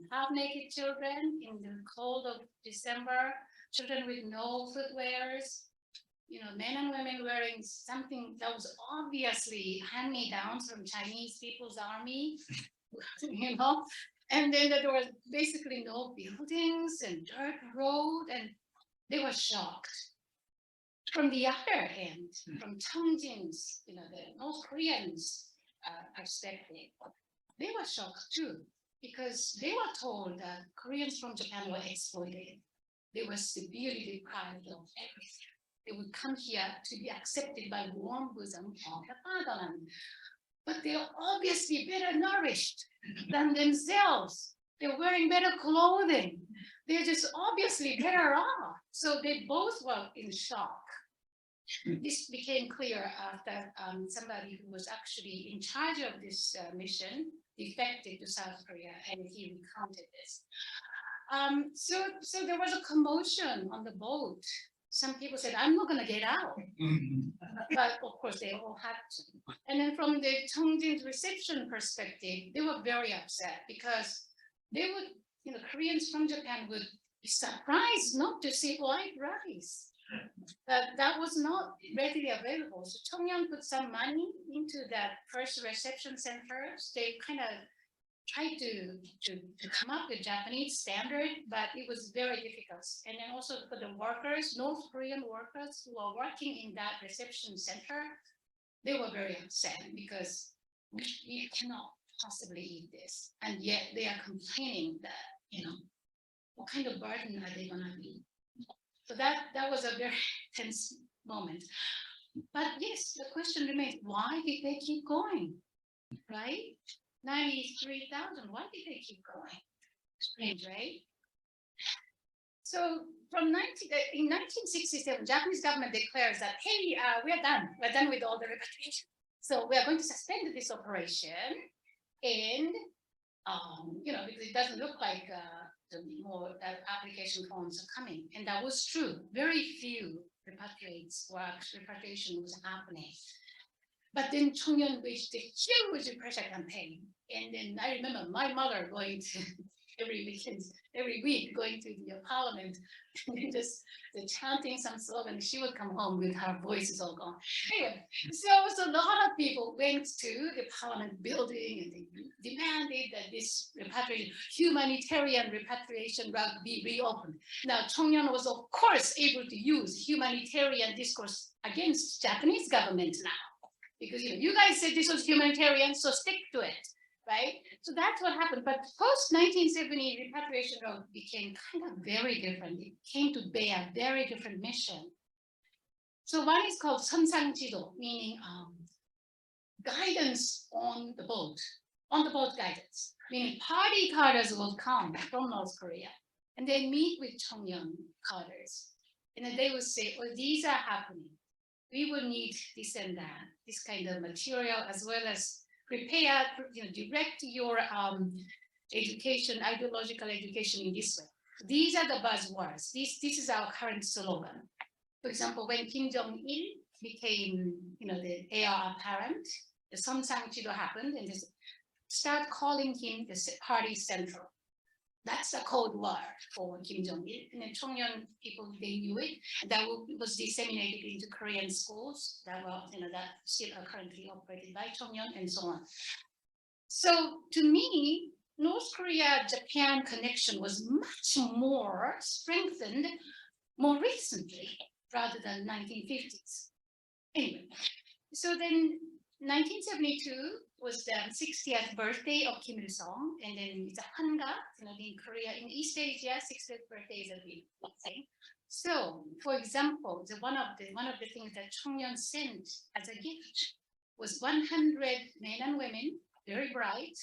half-naked children in the cold of December, children with no footwears, men and women wearing something that was obviously hand-me-downs from Chinese People's Army, and then there was basically no buildings and dirt road, and they were shocked. From the other hand, from Cheongjin's, the North Koreans' perspective, they were shocked too, because they were told that Koreans from Japan were exploited. They were severely deprived of everything. They would come here to be accepted by warm bosom of the fatherland. But they're obviously better nourished than themselves. They're wearing better clothing. They're just obviously better off. So they both were in shock. This became clear after somebody who was actually in charge of this mission defected to South Korea, and he recounted this. So there was a commotion on the boat. some people said, I'm not gonna get out. But of course, they all had to. And then from the Cheongjin's reception perspective, they were very upset because they would, Koreans from Japan would be surprised not to see white rice. That was not readily available. So Cheongyeon put some money into that first reception center. They kind of tried to come up with Japanese standard, but it was very difficult. And then also for the workers, North Korean workers who are working in that reception center, they were very upset because we cannot possibly eat this. And yet they are complaining that, what kind of burden are they gonna be? So that was a very tense moment. But yes, the question remains, why did they keep going, right? 93,000, why did they keep going? Strange, right? So in 1967, Japanese government declares that, hey, we're done with all the repatriation. So we are going to suspend this operation, and because it doesn't look like the more application forms are coming, and that was true. Very few repatriation was happening. But then Cheongyeon waged a huge pressure campaign, and then I remember my mother going to every week going to the parliament, and just chanting some slogan. She would come home with her voices all gone. Anyway, so a lot of people went to the parliament building and they demanded that this humanitarian repatriation route be reopened. Now, Cheongyeon was of course able to use humanitarian discourse against Japanese government now, because you guys said this was humanitarian, so stick to it. Right? So that's what happened. But post 1970, repatriation road became kind of very different. It came to bear a very different mission. So one is called 선상지도, meaning guidance on the boat guidance, meaning party cadres will come from North Korea and they meet with Cheongyeon cadres. And then they will say, well, these are happening. We will need this and that, this kind of material, as well as prepare, direct your education, ideological education in this way. These are the buzzwords. This is our current slogan. For example, when Kim Jong-il became, the heir apparent, the Samsangjido happened, and they start calling him the party central. That's the code word for Kim Jong-il. And then Cheongyeon people, they knew it. That was disseminated into Korean schools that were, that still are currently operated by Cheongyeon and so on. So to me, North Korea-Japan connection was much more strengthened more recently rather than 1950s. Anyway, so then 1972 was the 60th birthday of Kim Il-sung, and then it's a hanga, in Korea, in East Asia, 60th birthday is a big thing. So, for example, one of the things that Cheongyeon sent as a gift was 100 men and women, very bright,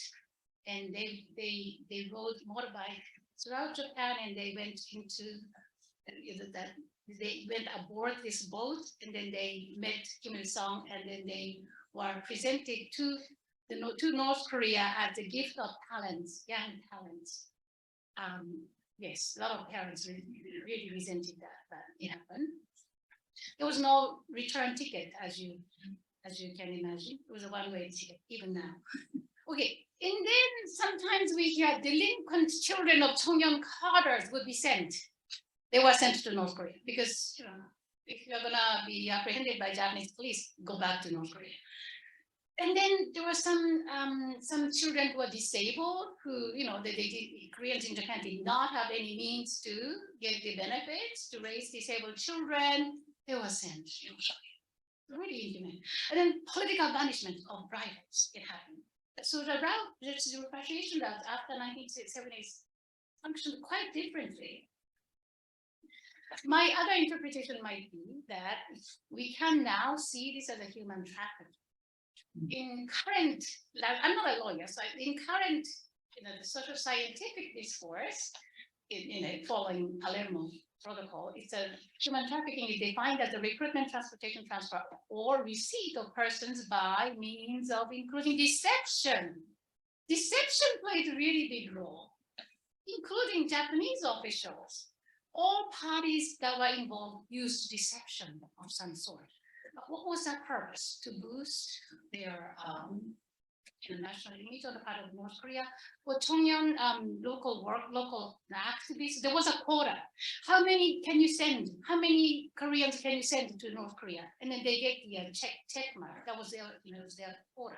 and they rode motorbike throughout Japan, and they went into they went aboard this boat, and then they met Kim Il-sung, and then they were presented to North Korea as a gift of talents, young talents. Yes, a lot of parents really resented that, but it happened. There was no return ticket, as you can imagine. It was a one-way ticket, even now. Okay, and then sometimes we hear delinquent children of Cheongyeon cadres would be sent. They were sent to North Korea because, if you're gonna be apprehended by Japanese police, go back to North Korea. And then there were some children who were disabled, who, the Koreans in Japan did not have any means to get the benefits to raise disabled children. They were sent. Really inhumane. And then political banishment of rivals, it happened. So the repatriation route after 1970s functioned quite differently. My other interpretation might be that we can now see this as a human trafficking. In current, I'm not a lawyer, so in current, the social scientific discourse, following Palermo protocol, it's a human trafficking is defined as the recruitment, transportation, transfer, or receipt of persons by means of including deception. Deception played a really big role, including Japanese officials all parties that were involved used deception of some sort. But what was that purpose? To boost their national image on the part of North Korea? For Chongyang local activists, there was a quota. How many can you send? How many Koreans can you send to North Korea? And then they get the check mark. That was their, their quota.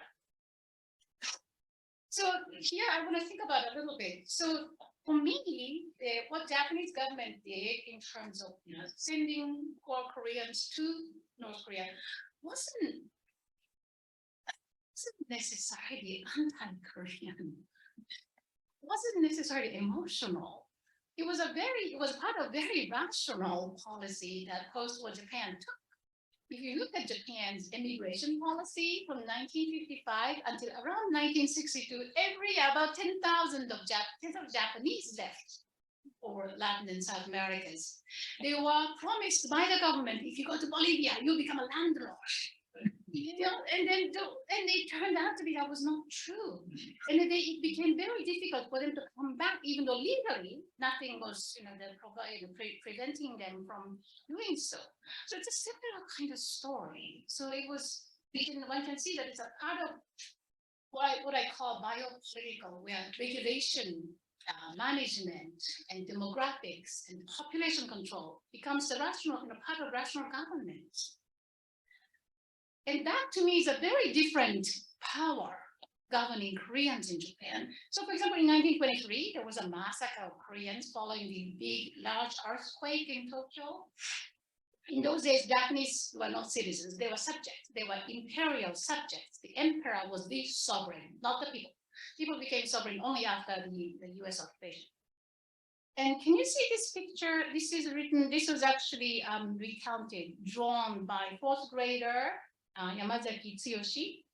So here I want to think about it a little bit. So for me, what Japanese government did in terms of sending poor Koreans to North Korea wasn't necessarily anti-Korean. Wasn't necessarily emotional. It was part of a very rational policy that post-war Japan took. If you look at Japan's immigration policy from 1955 until around 1962, every year about 10,000 of Japanese left for Latin and South Americas. They were promised by the government, if you go to Bolivia, you'll become a landlord. And they turned out to be that was not true, and then it became very difficult for them to come back, even though legally nothing was, preventing them from doing so. So it's a similar kind of story. So it was, one can see that it's a part of what I call biopolitical, where regulation, management, and demographics and population control becomes the rational, part of rational government. And that to me is a very different power governing Koreans in Japan. So for example, in 1923, there was a massacre of Koreans following the big, large earthquake in Tokyo. In those days, Japanese were not citizens, they were subjects, they were imperial subjects. The emperor was the sovereign, not the people. People became sovereign only after the US occupation. And can you see this picture? This was actually recounted, drawn by fourth grader, Yamazaki Tsuyoshi,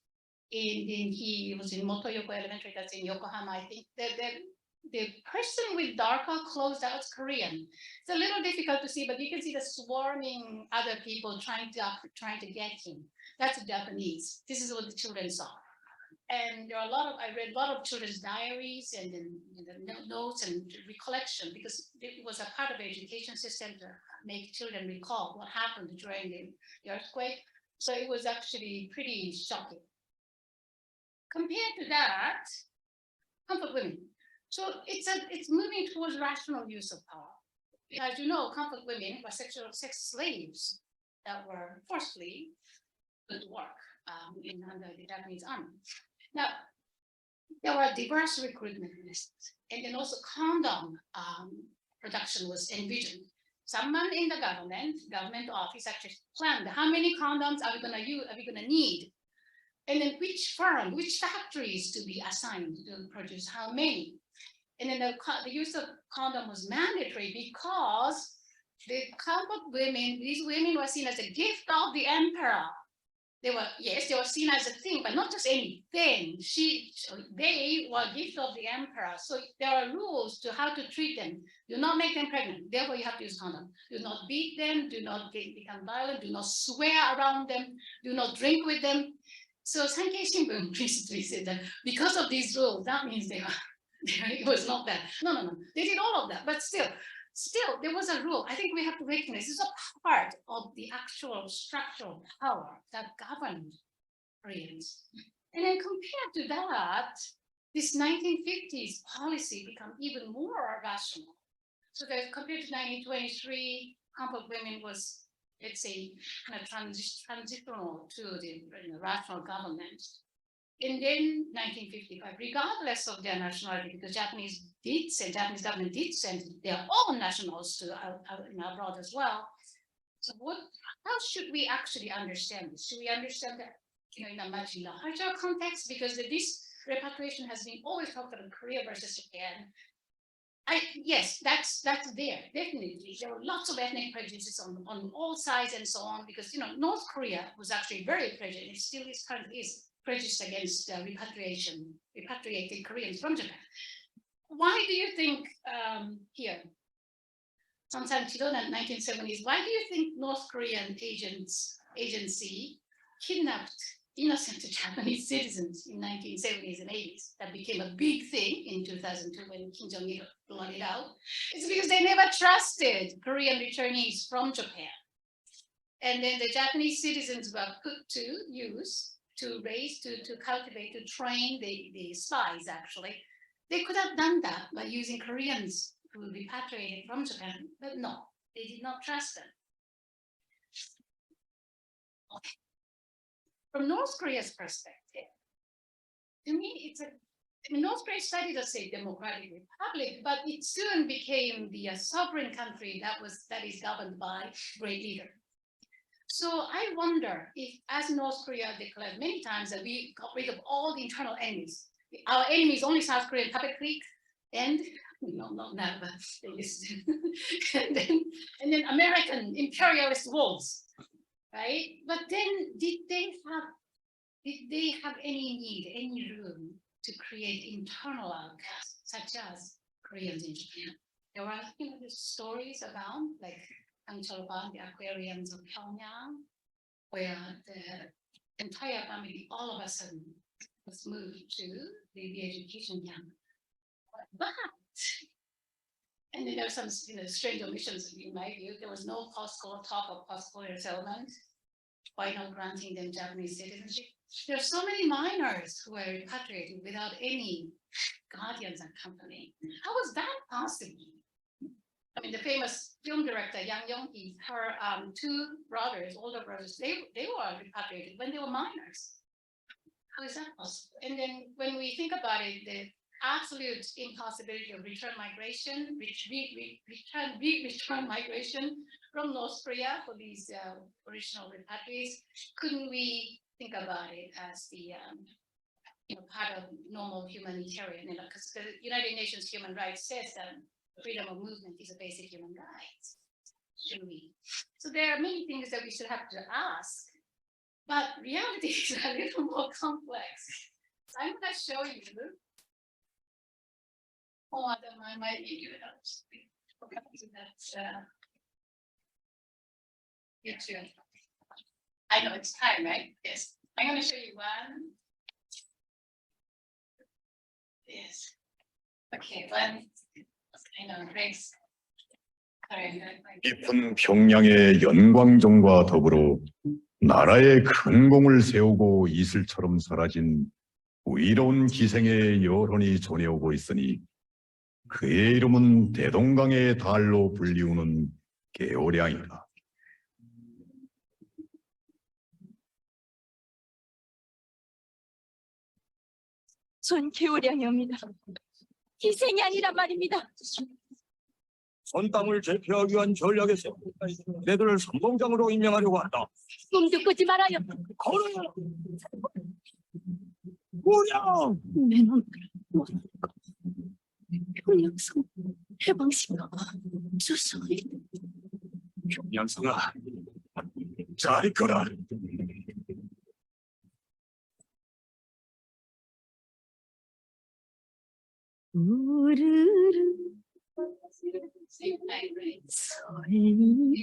and then he was in Motoyoko Elementary, that's in Yokohama, I think. The person with darker clothes, that was Korean. It's a little difficult to see, but you can see the swarming other people trying to get him. That's Japanese. This is what the children saw. And there are I read a lot of children's diaries and then notes and recollection, because it was a part of the education system to make children recall what happened during the earthquake. So it was actually pretty shocking. Compared to that, comfort women. So it's moving towards rational use of power. As you know, comfort women were sex slaves that were forcefully put to work under the Japanese army. Now, there were diverse recruitment lists, and then also condom production was envisioned. Someone in the government office actually planned how many condoms are we gonna need, and then which factories to be assigned to produce how many. And then the use of condom was mandatory because the comfort women, these women were seen as a gift of the emperor. They were seen as a thing, but not just anything. They were a gift of the emperor. So there are rules to how to treat them. Do not make them pregnant. Therefore, you have to use condom. Do not beat them. Do not become violent. Do not swear around them. Do not drink with them. So Sankei Shimbun recently said that because of these rules, that means it was not bad. No. They did all of that, but still, there was a rule. I think we have to recognize this is a part of the actual structural power that governed Koreans. And then compared to that, this 1950s policy became even more rational. So that compared to 1923, comfort women was, let's say, kind of transitional to the rational government. And then 1955, regardless of their nationality, because Japanese government did send their own nationals to abroad as well. So how should we actually understand this? Should we understand that in a much larger context? Because this repatriation has been always talked about Korea versus Japan. Yes, that's there, definitely. There were lots of ethnic prejudices on all sides and so on, because North Korea was actually very prejudiced. It still is, currently is prejudiced against repatriated Koreans from Japan. Why do you think here, sometime in the 1970s, why do you think North Korean agency kidnapped innocent Japanese citizens in 1970s and 80s that became a big thing in 2002 when Kim Jong-il brought it out. It's because they never trusted Korean returnees from Japan. And then the Japanese citizens were put to use to raise, to cultivate, to train the spies, actually. They could have done that by using Koreans who repatriated from Japan, but no, they did not trust them. Okay. From North Korea's perspective, to me, North Korea started as a democratic republic, but it soon became the sovereign country that is governed by great leader. So I wonder if, as North Korea declared many times, that we got rid of all the internal enemies. Our enemy is only South Korea, Puppet Creek, and no, not now, but and then American imperialist wolves, right? But then did they have any need, any room to create internal outcasts, such as Koreans in Japan? There were, the stories about, like, the Aquarians of Pyongyang, where the entire family all of a sudden was moved to the education camp. But, and then there were some strange omissions in my view. There was no talk of post-colonial settlement. Why not granting them Japanese citizenship? There are so many minors who were repatriated without any guardians and company. How was that possible? I mean, the famous film director Yang Yong-hee, her two brothers, older brothers, they were repatriated when they were minors. How is that possible? And then when we think about it, the absolute impossibility of return migration, return migration from North Korea for these original repatriates, couldn't we think about it as the part of normal humanitarian? Because the United Nations Human Rights says that freedom of movement is a basic human right. Should we? So there are many things that we should have to ask, but reality is a little more complex. So I'm going to show you. Oh, my video helps. That's YouTube. I know it's time, right? Yes. I'm going to show you one. Yes. Okay, one. I know, Grace. 깊은 평양의 연광종과 더불어 나라의 큰 공을 세우고 이슬처럼 사라진 의로운 기생의 여론이 전해오고 있으니 그의 이름은 대동강의 달로 불리우는 개오량이다. 전 개오량이옵니다. 희생이 아니란 말입니다. 전 땅을 제패하기 위한 전략에서 내들을 선봉장으로 임명하려고 한다. 꿈도 꾸지 말아요. 걸어요! 오량! 내 놈들아, 평양성 해방신가 수소리. 평양성아, 잘 있거라. 우르르 설미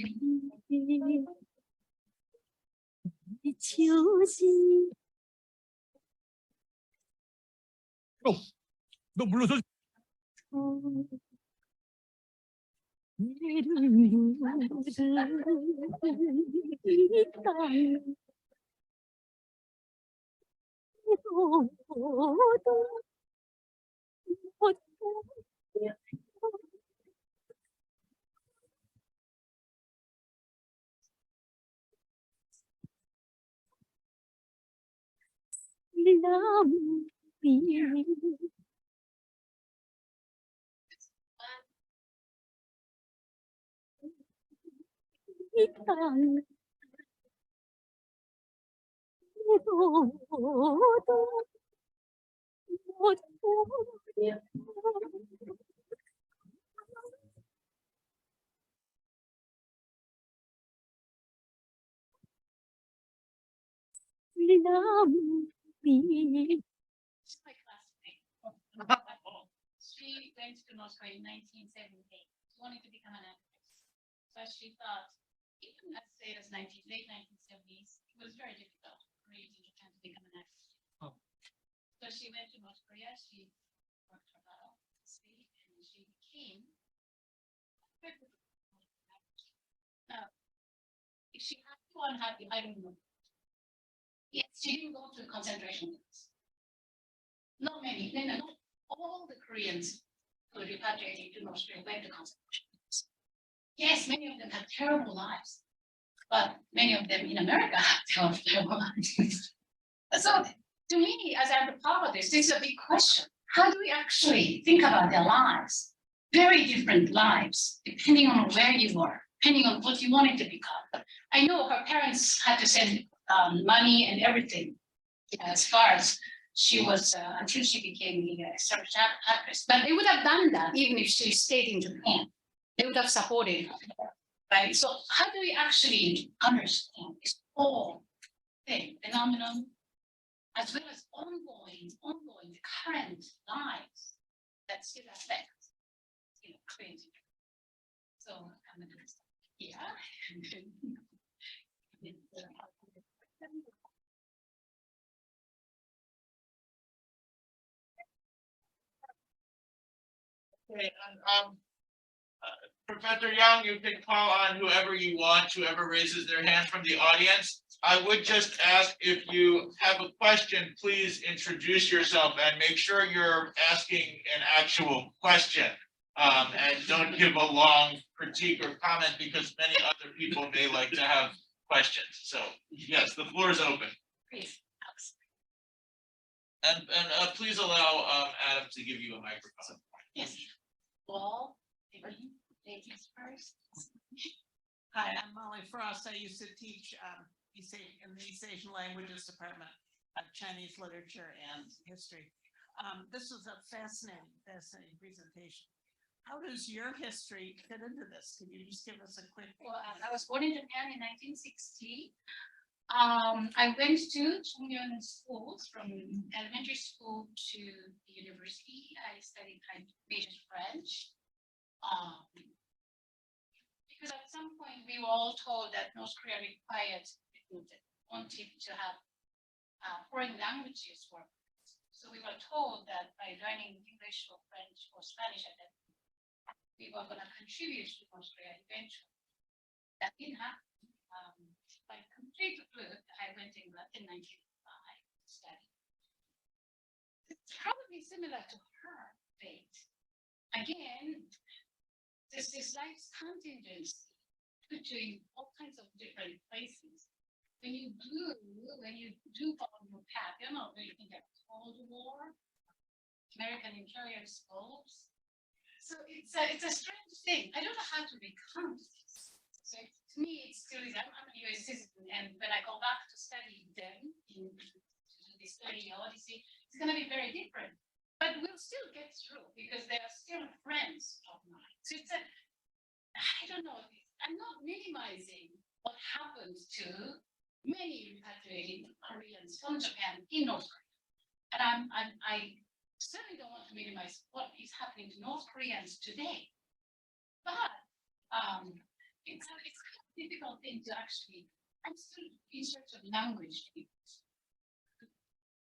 지우지. 너 물러서. My classmate. She went to North Korea in 1978. She wanted to become an actress. But she thought, even as late as late 1970s, it was very difficult for Koreans in Japan to to become an actress. Oh. So she went to North Korea, she worked her butt off, and she became. Now, if she had to unhappy, I don't know. Yes, she didn't go to concentration camps. Not many, not all the Koreans who repatriated to North Korea went to concentration camps. Yes, many of them had terrible lives, but many of them in America have terrible lives. So to me, as an anthropologist, this is a big question. How do we actually think about their lives? Very different lives, depending on where you were, depending on what you wanted to become. I know her parents had to send money and everything as far as she was, until she became the established actress. But they would have done that even if she stayed in Japan. They would have supported her, right? So how do we actually understand this whole thing, phenomenon, as well as ongoing, the current lives that still affect, Koreans? So I'm gonna stop here. Okay, and Professor Young, you can call on whoever you want, whoever raises their hand from the audience. I would just ask if you have a question, please introduce yourself and make sure you're asking an actual question. And don't give a long critique or comment because many other people may like to have questions. So yes, the floor is open. Please. And please allow Adam to give you a microphone. Yes. Well, ladies first. Hi, I'm Molly Frost. I used to teach in the East Asian Languages Department of Chinese Literature and History. This was a fascinating presentation. How does your history fit into this? Can you just give us a quick? Well, I was born in Japan in 1960. I went to Chongmyeon schools from elementary school to the university. I studied major French. Because at some point we were all told that North Korea wanted to have foreign languages work. So we were told that by learning English or French or Spanish at that time, we were going to contribute to North Korea eventually. That didn't happen. By complete fluke, I went in 1995 to study. It's probably similar to her fate. Again, there's this life's contingency put you in all kinds of different places. When you do follow your path, you're not really thinking of Cold War, American imperialist goals. So it's a strange thing. I don't know how to become this. So to me, it still is. I'm a US citizen, and when I go back to study them to do this 30-year odyssey, it's going to be very different. But we'll still get through because they are still friends of mine. So it's I don't know. I'm not minimizing what happened to many repatriated Koreans from Japan in North Korea, and I certainly don't want to minimize what is happening to North Koreans today. But it's kind of a difficult thing to actually. I'm still in search of language to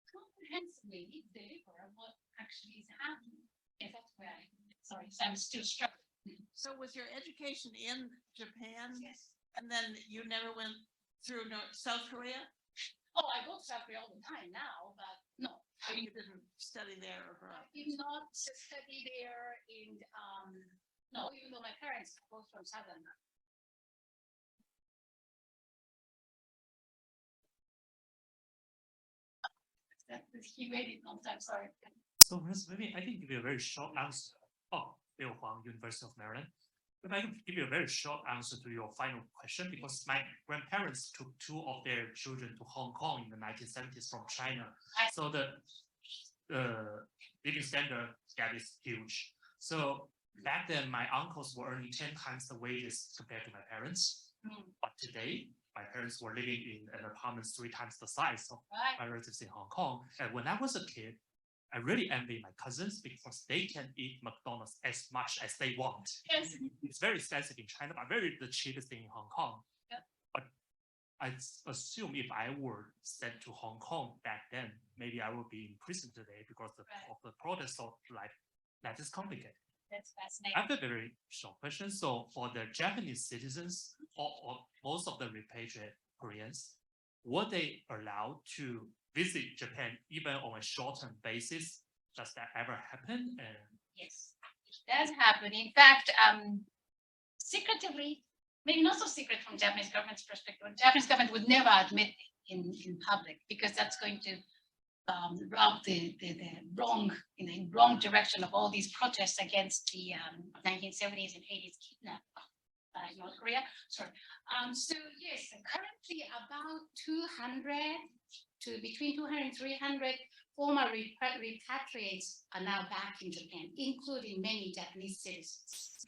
comprehensively deliver what actually is happening. Yes, that's where I'm still struggling. So was your education in Japan? Yes. And then you never went through South Korea? Oh, I go to South Korea all the time now, but no. So you didn't study there or grow I up? did not study there no, even though my parents are both from Southern. He waited long time, sorry. So maybe I can give you a very short answer. Oh, Bill Huang, University of Maryland. But I can give you a very short answer to your final question because my grandparents took 2 of their children to Hong Kong in the 1970s from China. So the living standard gap is huge. So back then, my uncles were earning 10 times the wages compared to my parents. But today, my parents were living in an apartment 3 times the size of my relatives in Hong Kong. And when I was a kid, I really envy my cousins because they can eat McDonald's as much as they want. Yes. It's very expensive in China, but the cheapest thing in Hong Kong. Yep. But assume if I were sent to Hong Kong back then, maybe I would be in prison today because Right. of the protest of life. That is complicated. That's fascinating. I have a very short question. So for the Japanese citizens or most of the repatriate Koreans, were they allowed to visit Japan even on a short-term basis? Does that ever happen? And Yes, it does happen. In fact, secretively, maybe not so secret from Japanese government's perspective. Japanese government would never admit in public because that's going to route the wrong, wrong direction of all these protests against the 1970s and 80s kidnap North Korea. Sorry. So yes, currently about 200 to between 200 and 300 former repatriates are now back in Japan, including many Japanese citizens.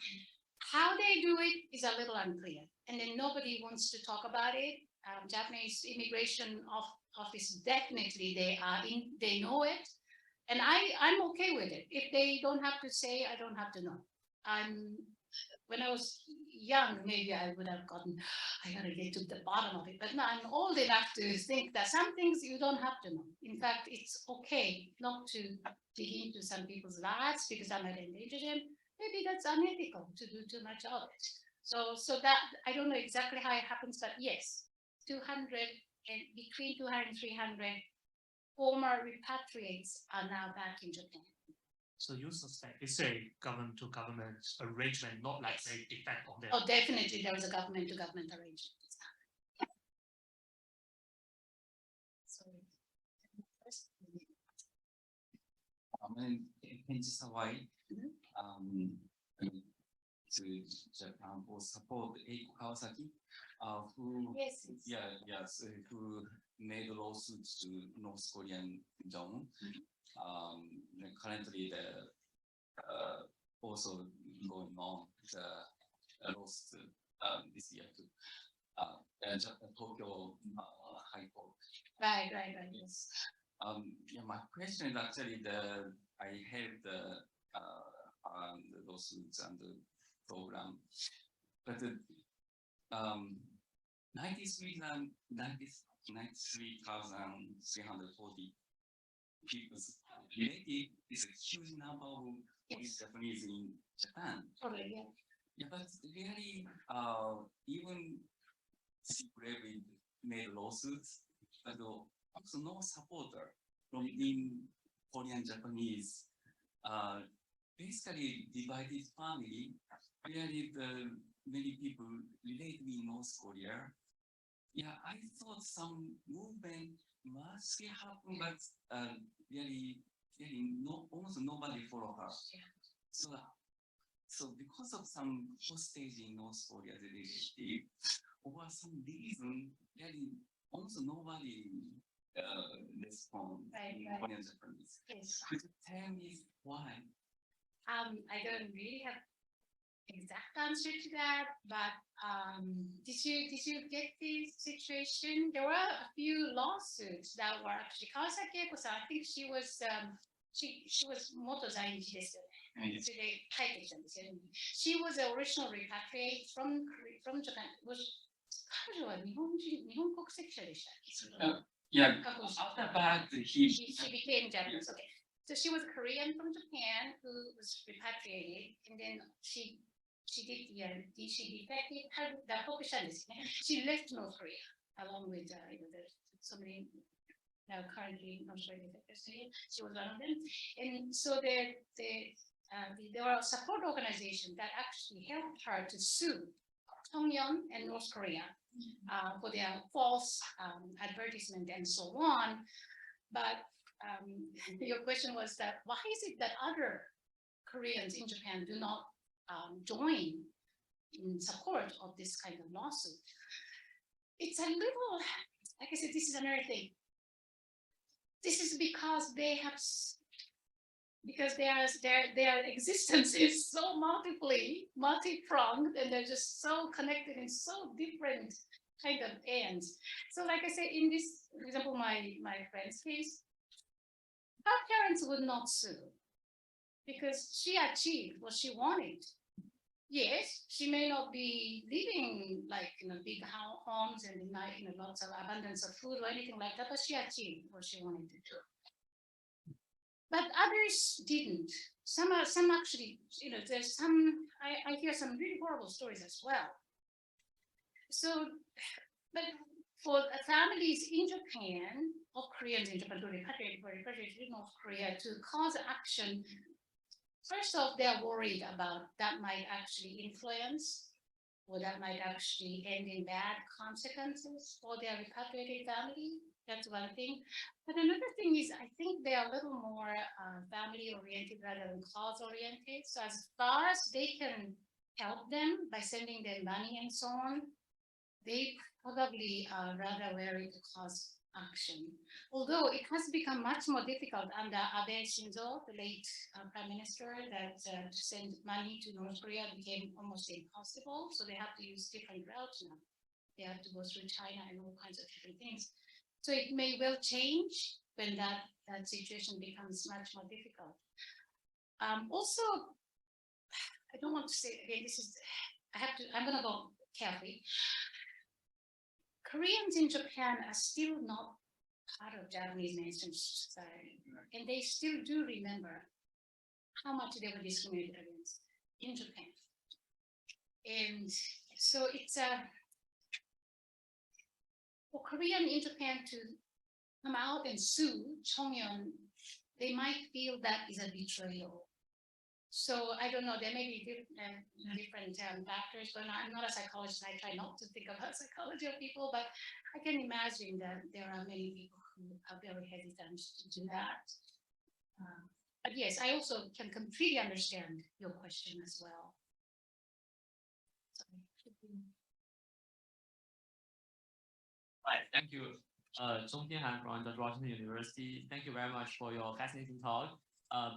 How they do it is a little unclear, and then nobody wants to talk about it. Japanese immigration office definitely they know it, and I'm okay with it. If they don't have to say, I don't have to know. When I was young, maybe I would have gotten, I gotta get to the bottom of it. But now I'm old enough to think that some things you don't have to know. In fact, it's okay not to dig into some people's lives because I might endanger them. Maybe that's unethical to do too much of it. So that, I don't know exactly how it happens, but yes, 200 and between 200 and 300 former repatriates are now back in Japan. so you suspect it's a government to government arrangement, not like Yes. they defect on their. Oh, definitely there is a government to government arrangement. So, Penji Sawai Mhm. to Japan for support Eiko Kawasaki, who yes, yes, who made lawsuits to North Korean Dong. Currently, the also going on the lawsuit this year too. And Tokyo High Court. right, yes. Yeah, my question is actually I have the lawsuits and the program, but 93,340 people related is a huge number of Yes. Japanese in Japan. Totally, yeah. Yeah, but really, even Sigur made lawsuits, but also no supporter from in Korean Japanese. Basically, divided family. Really, many people relate in North Korea. Yeah, I thought some movement must happen, but really, almost nobody follow her. Yeah. So because of some hostage in North Korea, relative, or some reason, really, almost nobody respond Right, in right. Korean Japanese. Yes. Could you tell me why? I don't really have exact answer to that, but did you get this situation? There were a few lawsuits that were actually Kawasaki Eiko-san. I think she was Moto Zainji desuよね. So they titled them. She was the original repatriate from Japan.彼女は日本国籍者でしたっけ? Yeah, 過去 after that, she became Japanese. Okay. So she was Korean from Japan who was repatriated, and then she defected. She left North Korea along with there's so many now currently North Korean defectors. She was one of them, and so there were a support organization that actually helped her to sue Pyongyang and North Korea for their false advertisement and so on. But your question was that why is it that other Koreans in Japan do not join in support of this kind of lawsuit? It's a little, like I said, this is another thing. This is because their existence is so multi-pronged, and they're just so connected in so different kind of ends. So like I said, in this, for example, my friend's case, her parents would not sue because she achieved what she wanted. yes, she may not be living like in a big homes and in like, lots of abundance of food or anything like that, but she achieved what she wanted to do. But others didn't. Some actually, there's some, I hear some really horrible stories as well. So, but for families in Japan, or Koreans in Japan, to repatriate to North Korea to cause action, first off, they're worried about that might actually influence or that might actually end in bad consequences for their repatriated family. That's one thing. But another thing is, I think they are a little more family oriented rather than cause oriented. So as far as they can help them by sending them money and so on, they probably are rather wary to cause action. Although it has become much more difficult under Abe Shinzo, the late prime minister, that to send money to North Korea became almost impossible. So they have to use different routes now. They have to go through China and all kinds of different things. So it may well change when that situation becomes much more difficult. Also, I don't want to say again, I'm gonna go carefully. Koreans in Japan are still not part of Japanese mainstream society, and they still do remember how much they were discriminated against in Japan. And so it's for Korean in Japan to come out and sue Chongyeon, they might feel that is a betrayal. So I don't know, there may be different factors, but I'm not a psychologist. I try not to think about psychology of people, but I can imagine that there are many people who are very hesitant to do that. But yes, I also can completely understand your question as well. Right, thank you. Zhong Tianhan from the Washington University. Thank you very much for your fascinating talk.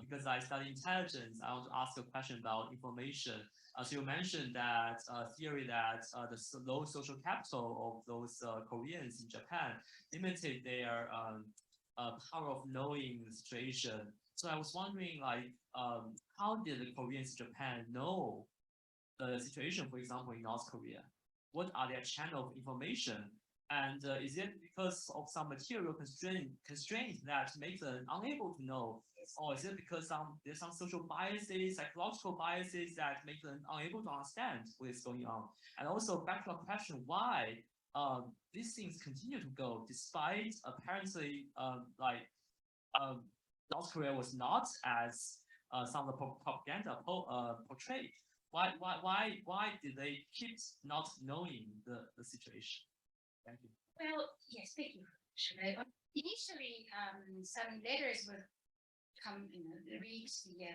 Because I study intelligence, I want to ask a question about information. So you mentioned that theory that the low social capital of those Koreans in Japan limited their power of knowing the situation. So I was wondering, like, how did the Koreans in Japan know the situation, for example, in North Korea? What are their channel of information? And is it because of some material constraints that make them unable to know? Or is it because there's some social biases, psychological biases that make them unable to understand what is going on? And also back to the question, why these things continue to go despite apparently North Korea was not as some of the propaganda portrayed. Why did they keep not knowing the situation? Thank you. Well, yes, thank you. Initially, some letters would come, reach the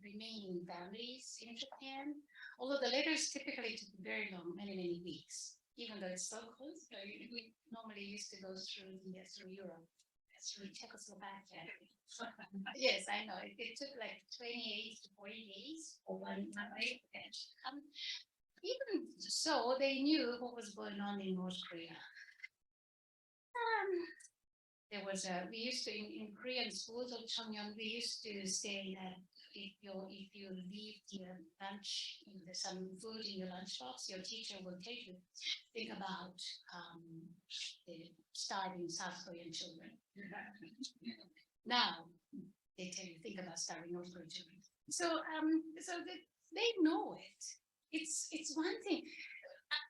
remaining families in Japan. Although the letters typically took very long, many weeks, even though it's so close. We normally used to go through Europe, through Czechoslovakia. Yes, I know. It took like 28 to 40 days for one way. Even so, they knew what was going on in North Korea. There was we used to in Korean schools of Chongyeon, we used to say that if you leave your lunch, there's some food in your lunchbox, your teacher will tell you, think about the starving South Korean children. Now they tell you, think about starving North Korean children. So they know it. It's one thing.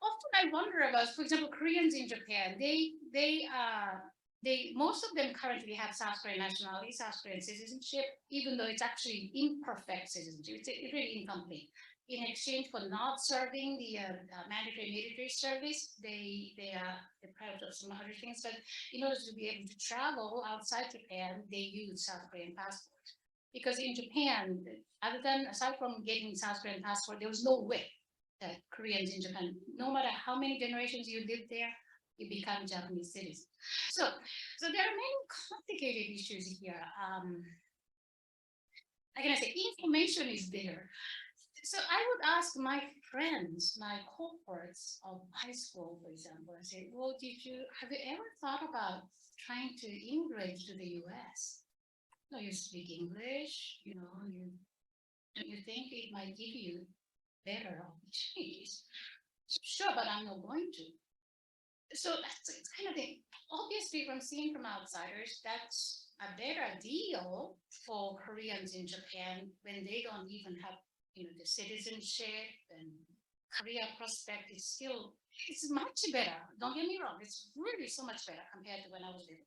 Often I wonder about, for example, Koreans in Japan. Most of them currently have South Korean nationality, South Korean citizenship, even though it's actually imperfect citizenship. It's really incomplete. In exchange for not serving the mandatory military service, they are deprived of some other things. But in order to be able to travel outside Japan, they use South Korean passport. Because in Japan, aside from getting South Korean passport, there was no way that Koreans in Japan, no matter how many generations you live there, you become Japanese citizens. So there are many complicated issues here. Like I say, information is there. So I would ask my friends, my cohorts of high school, for example, and say, well, have you ever thought about trying to immigrate to the US? No, you speak English, don't you think it might give you better opportunities. Sure, but I'm not going to. So that's it's kind of thing. Obviously, from seeing from outsiders, that's a better deal for Koreans in Japan when they don't even have, the citizenship and career prospect is still, it's much better. Don't get me wrong, it's really so much better compared to when I was little.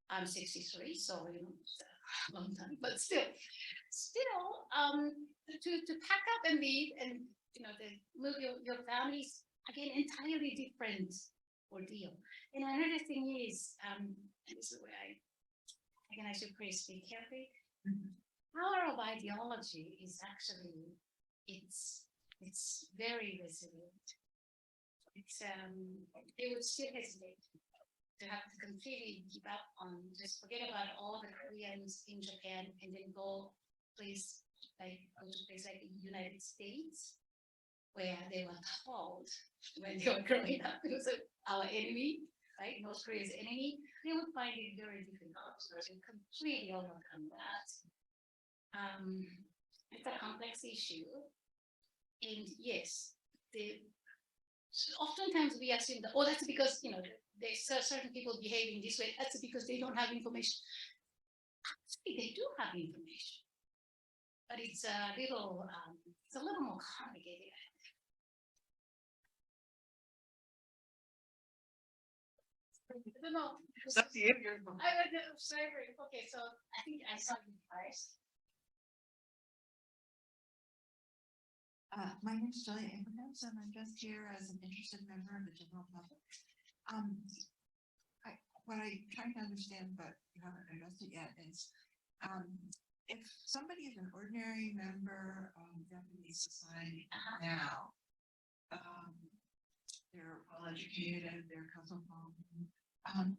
I'm 63, so it's a long time, but still, to pack up and leave and move your families again entirely different ordeal. And another thing is, and this is where I should praise speak carefully. Power of ideology is actually it's very resilient. They would still hesitate to have to completely give up on just forget about all the Koreans in Japan and then go to place like the United States, where they were told when they were growing up it was our enemy, right? North Korea's enemy. They would find it very difficult to completely overcome that. It's a complex issue, and yes, oftentimes we assume that that's because there's certain people behaving this way. That's because they don't have information. Actually, they do have information, but it's a little more complicated. I don't know. Okay, so I think I saw you first. My name is Julia Abrahams, and I'm just here as an interested member of the general public. What I'm trying to understand, but you haven't addressed it yet, is if somebody is an ordinary member of Japanese society now, they're well educated, they're cosmopolitan.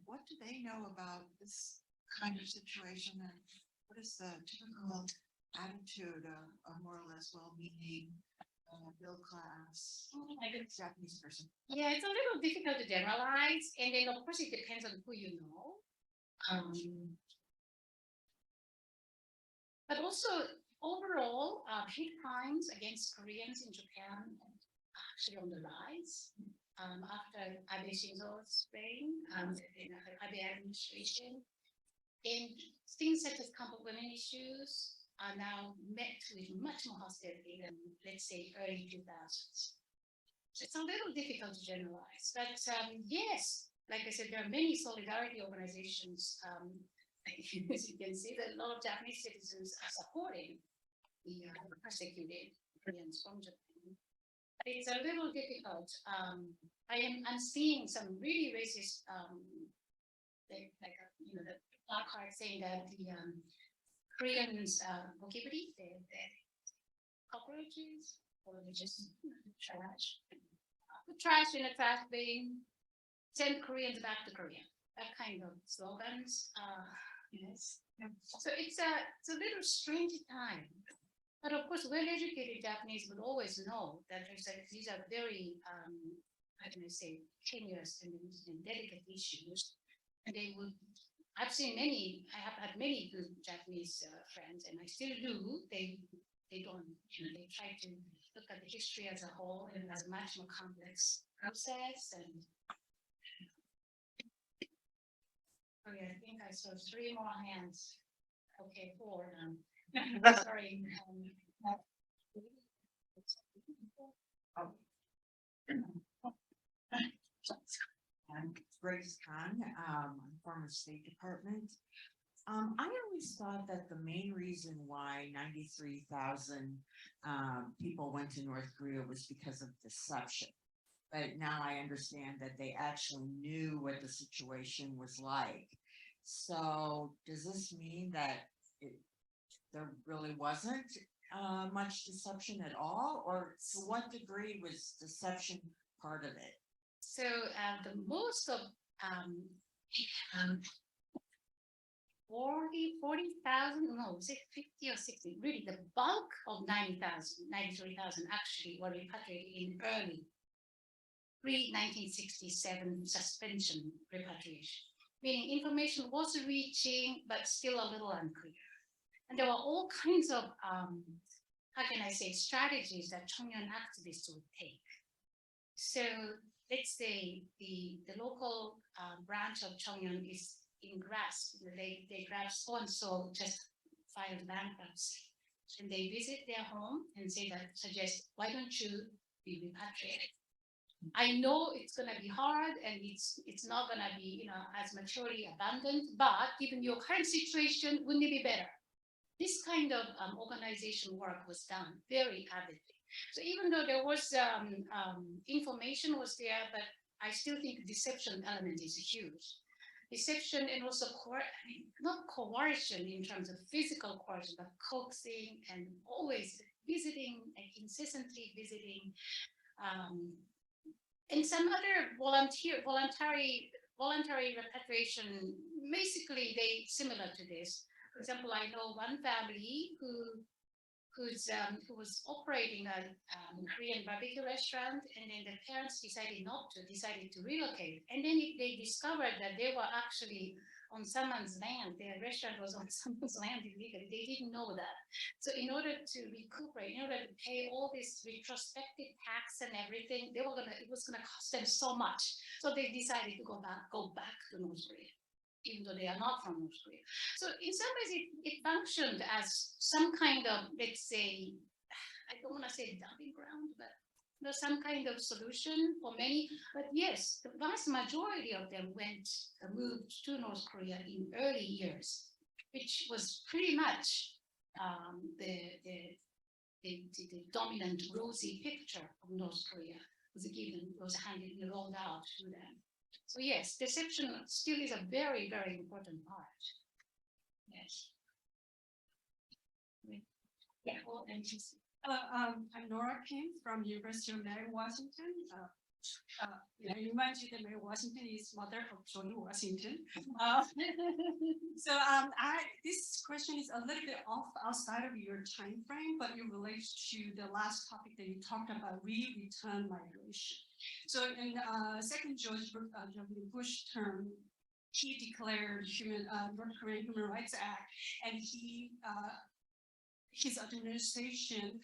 What do they know about this kind of situation, and what is the typical attitude of a more or less well-meaning middle class Japanese person? Yeah, it's a little difficult to generalize, and then of course it depends on who you know. But also overall, hate crimes against Koreans in Japan are actually on the rise. After Abe Shinzo's reign, Abe administration, and things such as comfort women issues are now met with much more hostility than, let's say, early 2000s. So it's a little difficult to generalize, but yes, like I said, there are many solidarity organizations. As you can see, that a lot of Japanese citizens are supporting the persecuted Koreans from Japan. But it's a little difficult. I'm seeing some really racist, the placard saying that the Koreans vocabulary, the cockroaches, or just trash. Put trash in a trash bin, send Koreans back to Korea. That kind of slogans. Yes. So it's a little strange time. But of course, well-educated Japanese would always know that these are very, how can I say, tenuous and delicate issues. And they would, I have had many good Japanese friends, and I still do. They don't, they try to look at the history as a whole and as a much more complex process. And I think I saw 3 more hands. Okay, 4. Sorry. I'm Grace Khan, former State Department. I always thought that the main reason why 93,000 people went to North Korea was because of deception. But now I understand that they actually knew what the situation was like. So does this mean that there really wasn't much deception at all? Or to what degree was deception part of it? So the most of 40,000, no, was it 50 or 60? Really, the bulk of 93,000 actually were repatriated in early pre-1967 suspension repatriation, meaning information was reaching, but still a little unclear. And there were all kinds of, how how can I say, strategies that Chongyeon activists would take. So let's say the local branch of Chongyeon is in grasp, they grasp so-and-so just filed bankruptcy. And they visit their home and suggest, why don't you be repatriated? I know it's gonna be hard and it's not gonna be, as maturely abundant, but given your current situation, wouldn't it be better? This kind of organization work was done very avidly. So even though there was information was there, but I still think deception element is huge. Deception and also not coercion in terms of physical coercion, but coaxing and always visiting, like incessantly visiting, and some other voluntary repatriation. Basically, they similar to this. For example, I know one family who was operating a Korean barbecue restaurant, and then the parents decided to relocate. And then they discovered that they were actually on someone's land. Their restaurant was on someone's land illegally. They didn't know that. So in order to recuperate, in order to pay all this retrospective tax and everything, it was gonna cost them so much. So they decided to go back to North Korea, even though they are not from North Korea. So in some ways, it functioned as some kind of, let's say, I don't want to say dumping ground, but some kind of solution for many. But yes, the vast majority of them moved to North Korea in early years, which was pretty much the dominant rosy picture of North Korea was rolled out to them. So yes, deception still is a very, very important part. Yes. Yeah. Well, and I'm Nora Kim from University of Mary Washington. You mentioned that Mary Washington is mother of George Washington. This question is a little bit outside of your time frame, but it relates to the last topic that you talked about, return migration. So in second George W. Bush term, he declared North Korean Human Rights Act, and his administration,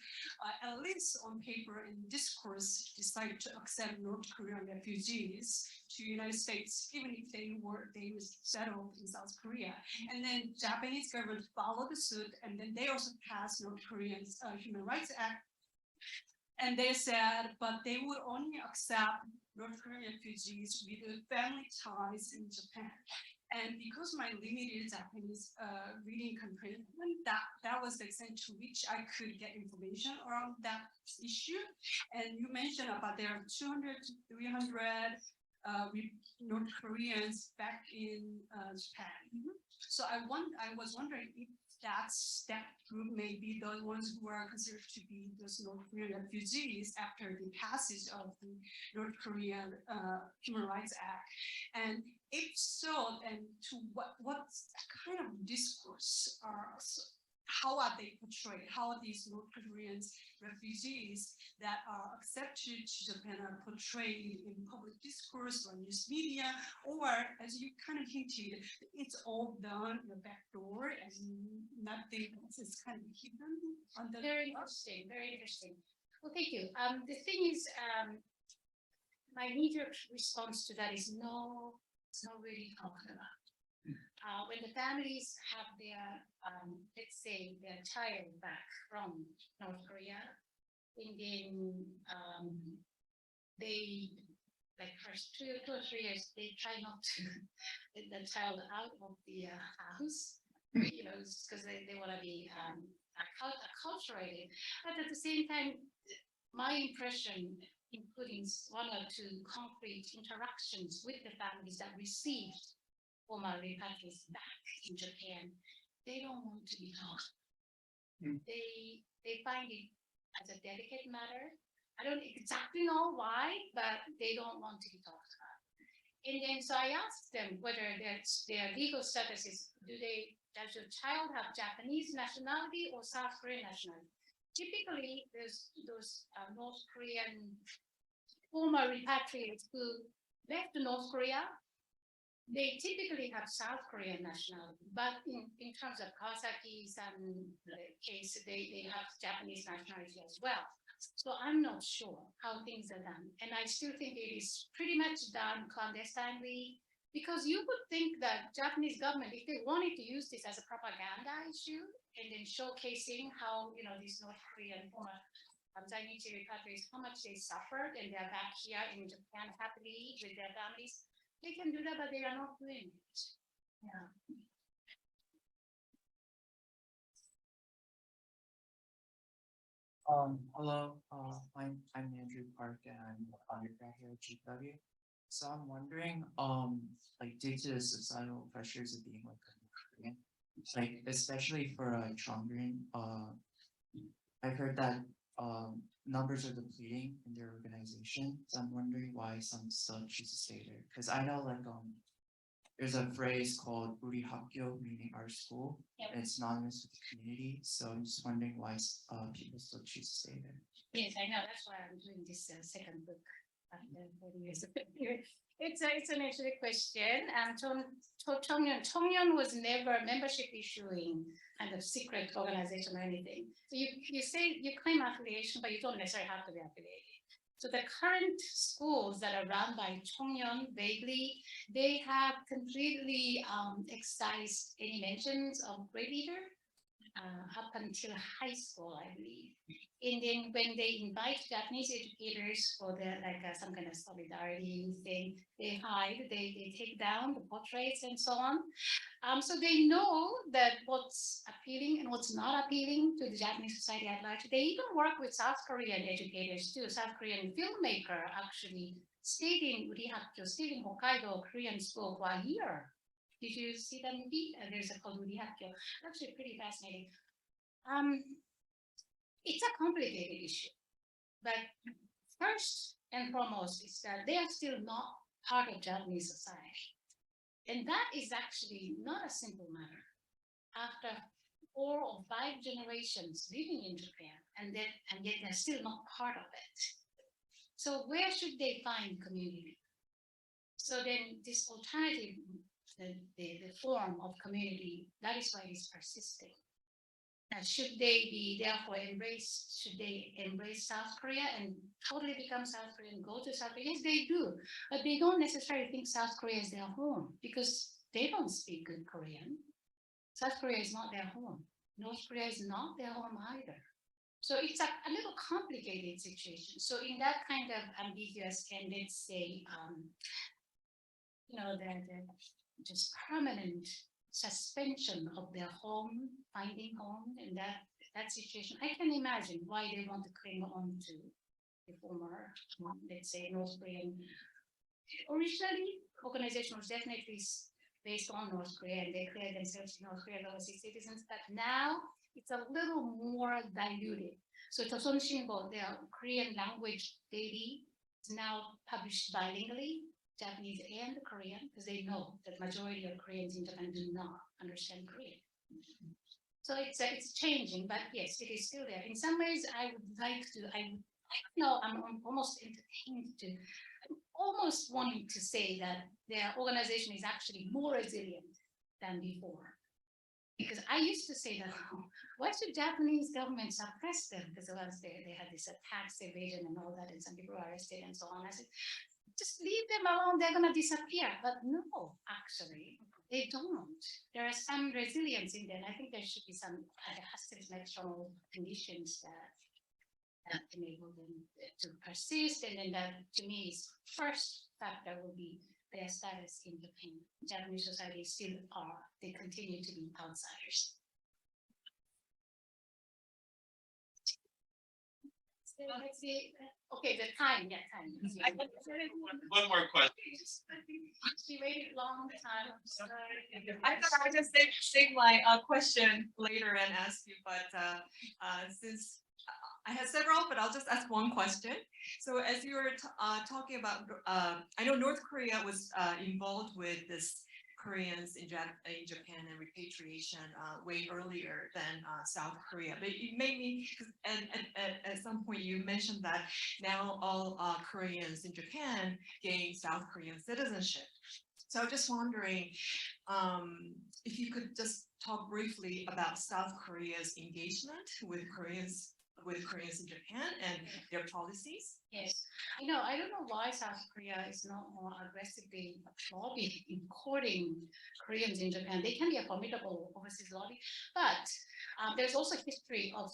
at least on paper and discourse, decided to accept North Korean refugees to the United States, even if they were settled in South Korea. And then Japanese government followed the suit, and then they also passed North Korean's Human Rights Act. And they said, but they would only accept North Korean refugees with family ties in Japan. And because my limited Japanese reading comprehension, that was the extent to which I could get information around that issue. And you mentioned about there are 200 to 300 North Koreans back in Japan. So I was wondering if that group may be the ones who are considered to be those North Korean refugees after the passage of the North Korean Human Rights Act. And if so, then to what kind of discourse how are they portrayed? How are these North Korean refugees that are accepted to Japan are portrayed in public discourse or news media, or as you kind of hinted, it's all done in the back door and nothing else is kind of hidden under. Very interesting, very interesting. Well, thank you. The thing is, my immediate response to that is no, it's not really talking about. When the families have their, let's say, their child back from North Korea, and then they, like first 2 or 3 years, they try not to get the child out of the house, because they want to be acculturated. But at the same time, my impression, including 1 or 2 concrete interactions with the families that received former repatriates back in Japan, they don't want to be taught. They find it as a delicate matter. I don't exactly know why, but they don't want to be talked about. And then so I asked them whether their legal status is, does your child have Japanese nationality or South Korean nationality? Typically, there's those North Korean former repatriates who left North Korea They typically have South Korean nationality, but in terms of Kazakhs and the case, they have Japanese nationality as well. So I'm not sure how things are done. And I still think it is pretty much done clandestinely, because you would think that Japanese government, if they wanted to use this as a propaganda issue and then showcasing how, these North Korean former Chinese repatriates, how much they suffered and they're back here in Japan happily with their families, they can do that, but they are not doing it. Yeah. Hello, I'm Andrew Park and I'm an undergrad here at GW. So I'm wondering, like due to the societal pressures of being like Korean, like especially for Chongren, I've heard that numbers are depleting in their organization. So I'm wondering why some still choose to stay there. Because I know like there's a phrase called "우리 학교," meaning our school, Yep. and it's synonymous with the community. So I'm just wondering why people still choose to stay there. Yes, I know. That's why I'm doing this second book after 40 years of period. It's an interesting question. Chongyeon was never a membership issuing kind of secret organization or anything. So you say you claim affiliation, but you don't necessarily have to be affiliated. So the current schools that are run by Chongyeon vaguely, they have completely excised any mentions of grade leader up until high school, I believe. And then when they invite Japanese educators for their some kind of solidarity thing, they hide, they take down the portraits and so on. So they know that what's appealing and what's not appealing to the Japanese society at large. They even work with South Korean educators too. South Korean filmmaker actually stayed in Urihakkyo, stayed in Hokkaido Korean school for a year. Did you see that movie? There's a called Urihakkyo. Actually pretty fascinating. It's a complicated issue, but first and foremost is that they are still not part of Japanese society. And that is actually not a simple matter. After 4 or 5 generations living in Japan, and yet they're still not part of it. So where should they find community? So then this alternative, the form of community, that is why it's persisting. Now, should they be therefore embrace? Should they embrace South Korea and totally become South Korean, go to South Korea? Yes, they do, but they don't necessarily think South Korea is their home because they don't speak good Korean. South Korea is not their home. North Korea is not their home either. So it's a little complicated situation. So in that kind of ambiguous and let's say, the just permanent suspension of their home, finding home in that situation, I can imagine why they want to cling on to the former, let's say, North Korean. Originally, organization was definitely based on North Korea, and they declared themselves North Korean overseas citizens, but now it's a little more diluted. So Joseon Shinbo, their Korean language daily, is now published bilingually, Japanese and Korean, because they know that majority of Koreans in Japan do not understand Korean. So it's changing, but yes, it is still there. In some ways, I would like to, I'm almost entertained to, I'm almost wanting to say that their organization is actually more resilient than before. Because I used to say that, why should Japanese government suppress them? Because once they had this tax evasion and all that, and some people were arrested and so on. I said, just leave them alone, they're gonna disappear. But no, actually, they don't. There are some resilience in them. I think there should be some external conditions that enable them to persist. And then that, to me, is first factor will be their status in Japan. Japanese society still are, they continue to be outsiders. So let's see. Okay, the time, time. One more question. She waited a long time. I'm sorry. I thought I would just save my question later and ask you, but since I have several, but I'll just ask one question. So as you were talking about, I know North Korea was involved with this Koreans in Japan and repatriation way earlier than South Korea. But it made me, and at some point you mentioned that now all Koreans in Japan gain South Korean citizenship. So I'm just wondering, if you could just talk briefly about South Korea's engagement with Koreans in Japan and their policies. Yes, I know. I don't know why South Korea is not more aggressively lobbying in courting Koreans in Japan. They can be a formidable overseas lobby, but there's also history of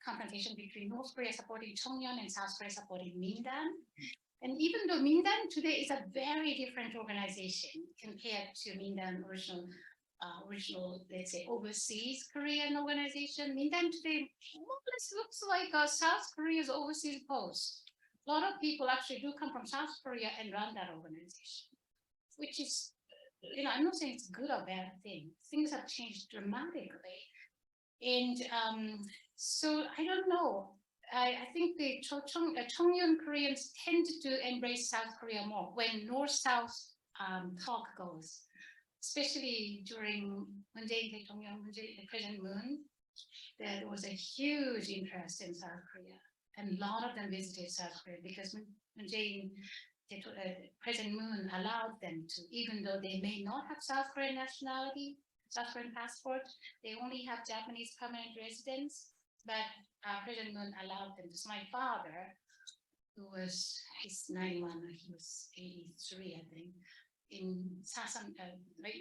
confrontation between North Korea supporting Cheongyeon and South Korea supporting Mindan. And even though Mindan today is a very different organization compared to Mindan original, let's say, overseas Korean organization, Mindan today more or less looks like South Korea's overseas post. A lot of people actually do come from South Korea and run that organization, which is, I'm not saying it's good or bad thing. Things have changed dramatically. And so I don't know. I think the Cheongyeon Koreans tend to embrace South Korea more when North-South talk goes, especially during President Moon. There was a huge interest in South Korea, and a lot of them visited South Korea because President Moon allowed them to, even though they may not have South Korean nationality, South Korean passport, they only have Japanese permanent residence, but President Moon allowed them. So my father, he's 91, he was 83, I think, in Sasam,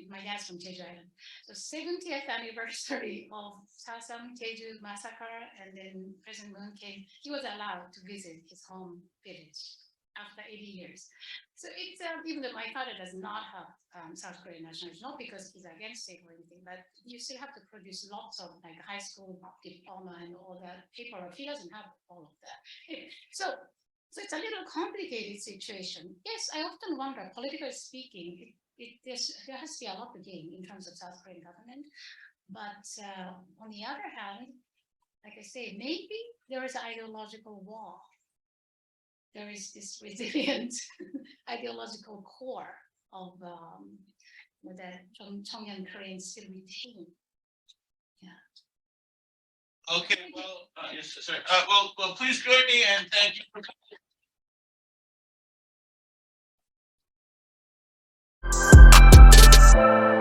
my dad's from Jeju Island. So 70th anniversary of Sasam Jeju massacre, and then President Moon came, he was allowed to visit his home village after 80 years. So it's, even though my father does not have South Korean nationality, not because he's against it or anything, but you still have to produce lots of like high school diploma and all that paperwork. He doesn't have all of that. So it's a little complicated situation. Yes, I often wonder, politically speaking, there has to be a lot to gain in terms of South Korean government. But on the other hand, like I say, maybe there is an ideological wall. There is this resilient ideological core of that Cheongyeon Koreans still retain. Yeah. Okay, well, yes, sorry. Well, please join me and thank you for coming.